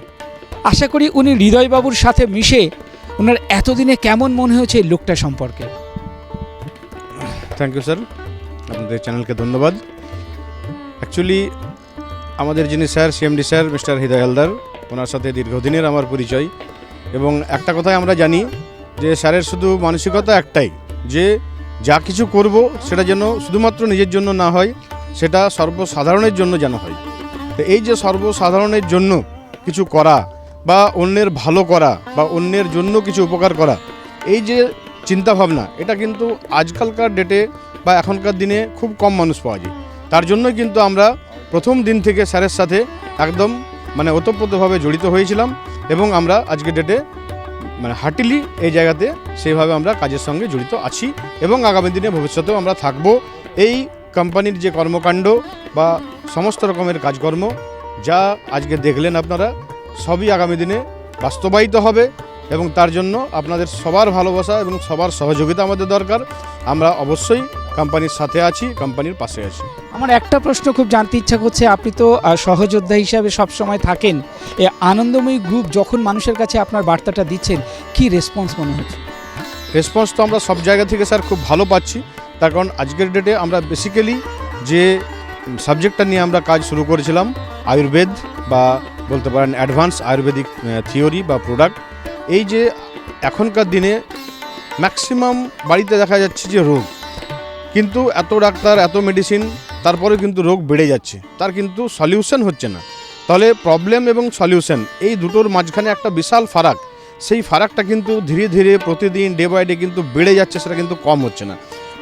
আশা করি উনি হৃদয়বাবুর সাথে মিশে ওনার এতদিনে কেমন মনে হয়েছে এই লোকটা সম্পর্কে। থ্যাংক ইউ স্যার, আপনাদের চ্যানেলকে ধন্যবাদ। অ্যাকচুয়ালি আমাদের যিনি স্যার, সিএমডি স্যার মিস্টার হৃদয় হালদার, ওনার সাথে দীর্ঘদিনের আমার পরিচয়। এবং একটা কথাই আমরা জানি যে স্যারের শুধু মানসিকতা একটাই, যে যা কিছু করব সেটা যেন শুধুমাত্র নিজের জন্য না হয়, সেটা সর্বসাধারণের জন্য যেন হয়। তো এই যে সর্বসাধারণের জন্য কিছু করা বা অন্যের ভালো করা বা অন্যের জন্য কিছু উপকার করা, এই যে চিন্তাভাবনা, এটা কিন্তু আজকালকার ডেটে বা এখনকার দিনে খুব কম মানুষ পাওয়া যায়। তার জন্যই কিন্তু আমরা প্রথম দিন থেকে স্যারের সাথে একদম ওতপ্রোতভাবে জড়িত হয়েছিলাম, এবং আমরা আজকের ডেটে হার্টিলি এই জায়গাতে সেইভাবে আমরা কাজের সঙ্গে জড়িত আছি, এবং আগামী দিনে ভবিষ্যতেও আমরা থাকব। এই কোম্পানির যে কর্মকাণ্ড বা সমস্ত রকমের কাজকর্ম যা আজকে দেখলেন আপনারা, সবই আগামী দিনে বাস্তবায়িত হবে, এবং তার জন্য আপনাদের সবার ভালোবাসা এবং সবার সহযোগিতা আমাদের দরকার। আমরা অবশ্যই কোম্পানির সাথে আছি, কোম্পানির পাশে আছি। আমার একটা প্রশ্ন খুব জানতে ইচ্ছা করছে, আপনি তো সহযোদ্ধা হিসাবে সবসময় থাকেন, এই আনন্দময়ী গ্রুপ যখন মানুষের কাছে আপনার বার্তাটা দিচ্ছেন, কি রেসপন্স মনে হচ্ছে? রেসপন্স তো আমরা সব জায়গা থেকে স্যার খুব ভালো পাচ্ছি। তার কারণ আজকের ডেটে আমরা বেসিক্যালি যে সাবজেক্টটা নিয়ে আমরা কাজ শুরু করেছিলাম, আয়ুর্বেদ বা বলতে পারেন অ্যাডভান্স আয়ুর্বেদিক থিওরি বা প্রোডাক্ট, এই যে এখনকার দিনে ম্যাক্সিমাম বাড়িতে দেখা যাচ্ছে যে রোগ, কিন্তু এত ডাক্তার, এত মেডিসিন, তারপরে কিন্তু রোগ বেড়ে যাচ্ছে, তার কিন্তু সলিউশন হচ্ছে না। তাহলে প্রবলেম এবং সলিউশন এই দুটোর মাঝখানে একটা বিশাল ফারাক, সেই ফারাকটা কিন্তু ধীরে ধীরে প্রতিদিন ডে বাই ডে কিন্তু বেড়ে যাচ্ছে, সেটা কিন্তু কম হচ্ছে না।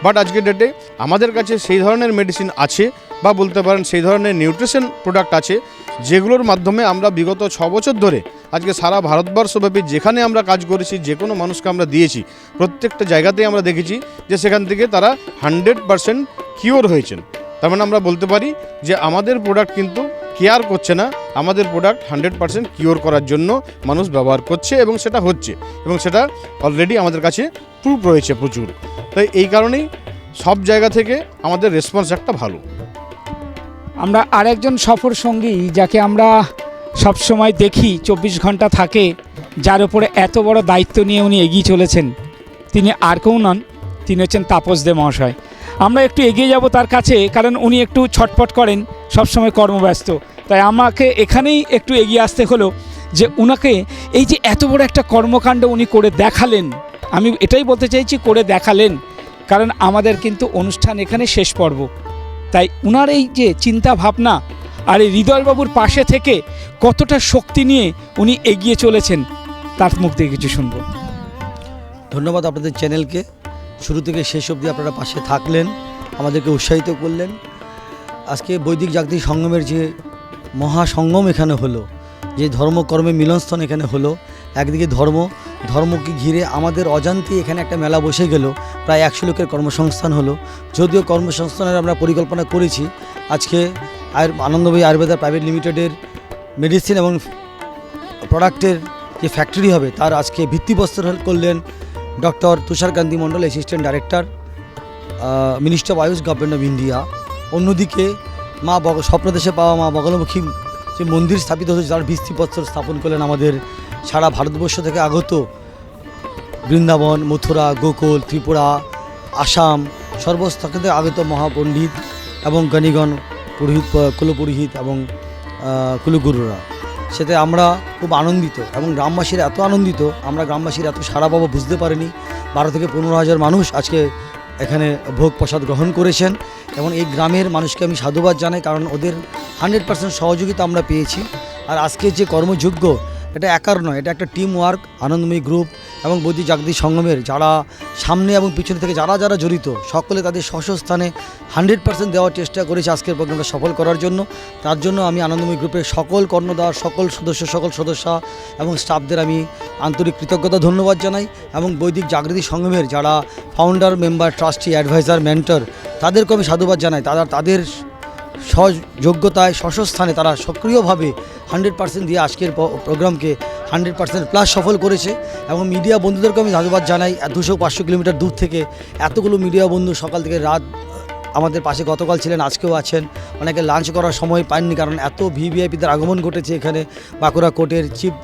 বাট আজকের ডেটে আমাদের কাছে সেই ধরনের মেডিসিন আছে বা বলতে পারেন সেই ধরনের নিউট্রিশন প্রোডাক্ট আছে, যেগুলোর মাধ্যমে আমরা বিগত 6 বছর ধরে আজকে সারা ভারতবর্ষব্যাপী যেখানে আমরা কাজ করেছি, যে কোনো মানুষকে আমরা দিয়েছি, প্রত্যেকটা জায়গাতেই আমরা দেখেছি যে সেখান থেকে তারা 100% কিওর হয়েছেন। তার মানে আমরা বলতে পারি যে আমাদের প্রোডাক্ট কিন্তু কেয়ার করছে না, আমাদের প্রোডাক্ট 100% কিওর করার জন্য মানুষ ব্যবহার করছে, এবং সেটা হচ্ছে, এবং সেটা অলরেডি আমাদের কাছে প্রুফ রয়েছে প্রচুর। তাই এই কারণেই সব জায়গা থেকে আমাদের রেসপন্স একটা ভালো। আমরা আরেকজন সফর সঙ্গী যাকে আমরা সবসময় দেখি 24 ঘন্টা থাকে, যার উপরে এত বড় দায়িত্ব নিয়ে উনি এগিয়ে চলেছেন, তিনি আর কেউ নন, তিনি হচ্ছেন তাপস দে মহাশয়। আমরা একটু এগিয়ে যাব তার কাছে, কারণ উনি একটু ছটপট করেন, সবসময় কর্মব্যস্ত, তাই আমাকে এখানেই একটু এগিয়ে আসতে হলো যে উনাকে এই যে এত বড় একটা কর্মকাণ্ড উনি করে দেখালেন, আমি এটাই বলতে চাইছি করে দেখালেন, কারণ আমাদের কিন্তু অনুষ্ঠান এখানে শেষ পর্ব। তাই উনার এই যে চিন্তা ভাবনা আর এই হৃদয়বাবুর পাশে থেকে কতটা শক্তি নিয়ে উনি এগিয়ে চলেছেন, তার মুখ থেকে কিছু শুনব। ধন্যবাদ আপনাদের চ্যানেলকে, শুরু থেকে শেষ অবধি আপনারা পাশে থাকলেন, আমাদেরকে উৎসাহিত করলেন। আজকে বৈদিক জাগতিক সঙ্গমের যে মহাসঙ্গম এখানে হলো, যে ধর্মকর্মে মিলনস্থল এখানে হলো, একদিকে ধর্ম ধর্মকে ঘিরে আমাদের অজান্তে এখানে একটা মেলা বসে গেল, প্রায় 100 লোকের কর্মসংস্থান হলো। যদিও কর্মসংস্থানের আমরা পরিকল্পনা করেছি, আজকে আনন্দময়ী আয়ুর্বেদা প্রাইভেট লিমিটেডের মেডিসিন এবং প্রোডাক্টের যে ফ্যাক্টরি হবে তার আজকে ভিত্তিপ্রস্তর করলেন doctor Tusharkanti Mondal, assistant director, minister of Ayush, government of India. অন্যদিকে স্বপ্নদেশে পাওয়া মা বগলামুখী যে মন্দির স্থাপিত হয়েছে তার ভিত্তিপ্রস্তর স্থাপন করলেন আমাদের সারা ভারতবর্ষ থেকে আগত বৃন্দাবন, মথুরা, গোকুল, ত্রিপুরা, আসাম সর্বস্থা থেকে আগত মহাপণ্ডিত এবং গণিগণ, পুরোহিত, কুলপুরোহিত এবং কুলগুরুরা। সেতে আমরা খুব আনন্দিত এবং গ্রামবাসীরা এত আনন্দিত, আমরা গ্রামবাসীরা এত সারা পাবো বুঝতে পারিনি। 12 থেকে 15,000 মানুষ আজকে এখানে ভোগ প্রসাদ গ্রহণ করেছেন এবং এই গ্রামের মানুষকে আমি সাধুবাদ জানাই, কারণ ওদের 100% সহযোগিতা আমরা পেয়েছি। আর আজকে যে কর্মযোগ্য, এটা একার নয়, এটা একটা টিম ওয়ার্ক। আনন্দময়ী গ্রুপ এবং বৈদিক জাগৃতি সঙ্গমের যারা সামনে এবং পিছনে থেকে যারা যারা জড়িত, সকলে তাদের স্বস্থানে 100% দেওয়ার চেষ্টা করেছে আজকের প্রোগ্রামটা সফল করার জন্য। তার জন্য আমি আনন্দময়ী গ্রুপের সকল কর্ণধার, সকল সদস্য এবং স্টাফদের আমি আন্তরিক কৃতজ্ঞতা ধন্যবাদ জানাই। এবং বৈদিক জাগৃতি সঙ্গমের যারা founder, member, trustee, adviser, mentor, তাদেরকে আমি সাধুবাদ জানাই। তাদের সহযোগ্যতায় স্বস্থানে তারা সক্রিয়ভাবে 100% দিয়ে আজকের প্রোগ্রামকে 100%+ সফল করেছে। এবং মিডিয়া বন্ধুদেরকে আমি ধন্যবাদ জানাই। 200-500 কিলোমিটার দূর থেকে এতগুলো মিডিয়া বন্ধু সকাল থেকে রাত আমাদের পাশে গতকাল ছিলেন, আজকেও আছেন। অনেকে লাঞ্চ করার সময় পাননি, কারণ এত ভিভিআইপিদের আগমন ঘটেছে এখানে। বাঁকুড়া কোর্টের চিফ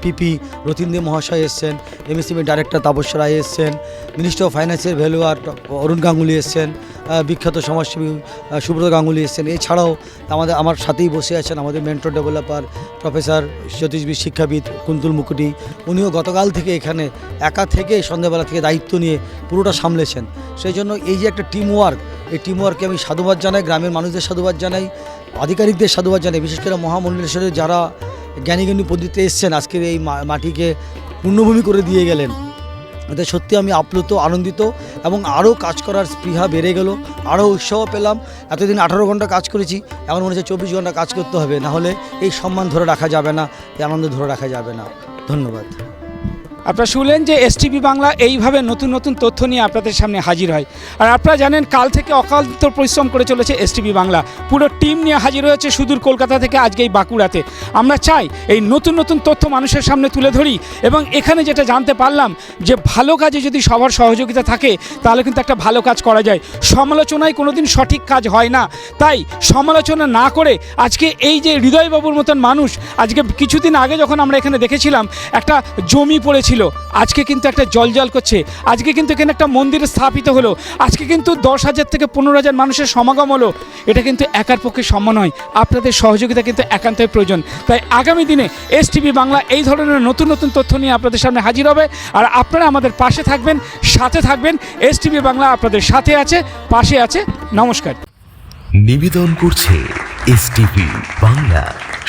পিপি রতিন দে মহাশয় এসছেন, এমএসএমই ডাইরেক্টর তাপস রায় এসছেন, মিনিস্টার অফ ফাইন্যান্সের ভ্যালুয়ার অরুণ গাঙ্গুলি এসছেন, বিখ্যাত সমাজসেবী সুব্রত গাঙ্গুলি এসছেন। এছাড়াও আমার সাথেই বসে আছেন আমাদের মেন্টর ডেভেলপার প্রফেসর জ্যোতিষবিদ, শিক্ষাবিদ কুন্তুল মুকুটি। উনিও গতকাল থেকে এখানে একা থেকে সন্ধ্যাবেলা থেকে দায়িত্ব নিয়ে পুরোটা সামলেছেন। সেই জন্য এই যে একটা টিম ওয়ার্ক, এই টিম ওয়ার্ককে আমি সাধুবাদ জানাই, গ্রামের মানুষদের সাধুবাদ জানাই, আধিকারিকদের সাধুবাদ জানাই, বিশেষ করে মহামণ্ডলেশ্বরের যারা জ্ঞানী পদ্ধতিতে এসছেন, আজকের এই মাটিকে পূর্ণভূমি করে দিয়ে গেলেন। এতে সত্যি আমি আপ্লুত, আনন্দিত এবং আরও কাজ করার স্পৃহা বেড়ে গেল, আরও উৎসাহ পেলাম। এতদিন 18 ঘন্টা কাজ করেছি, এখন মনে হচ্ছে 24 ঘন্টা কাজ করতে হবে, না হলে এই সম্মান ধরে রাখা যাবে না, এই আনন্দ ধরে রাখা যাবে না। ধন্যবাদ। আপনারা শুনলেন যে এসটিভি বাংলা এইভাবে নতুন নতুন তথ্য নিয়ে আপনাদের সামনে হাজির হয়। আর আপনারা জানেন কাল থেকে অক্লান্ত পরিশ্রম করে চলেছে এসটিভি বাংলা, পুরো টিম নিয়ে হাজির হয়েছে সুদূর কলকাতা থেকে আজকে এই বাঁকুড়াতে। আমরা চাই এই নতুন নতুন তথ্য মানুষের সামনে তুলে ধরি এবং এখানে যেটা জানতে পারলাম যে ভালো কাজে যদি সবার সহযোগিতা থাকে তাহলে কিন্তু একটা ভালো কাজ করা যায়। সমালোচনায় কোনোদিন সঠিক কাজ হয় না, তাই সমালোচনা না করে আজকে এই যে হৃদয়বাবুর মতন মানুষ, আজকে কিছুদিন আগে যখন আমরা এখানে দেখেছিলাম একটা জমি পড়েছিল, আজকে কিন্তু একটা জল করছে, আজকে কিন্তু এখানে একটা মন্দির স্থাপিত হলো, আজকে কিন্তু 10,000 থেকে 15,000 মানুষের সমাগম হলো। এটা কিন্তু একার পক্ষে সম্ভব নয়, আপনাদের সহযোগিতা কিন্তু একান্তই প্রয়োজন। তাই আগামী দিনে এসটিভি বাংলা এই ধরনের নতুন নতুন তথ্য নিয়ে আপনাদের সামনে হাজির হবে। আর আপনারা আমাদের পাশে থাকবেন, সাথে থাকবেন। এসটিভি বাংলা আপনাদের সাথে আছে, পাশে আছে। নমস্কার। নিবেদন করছে এসটিভি বাংলা,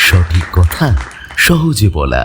সঠিক কথা সহজে বলা।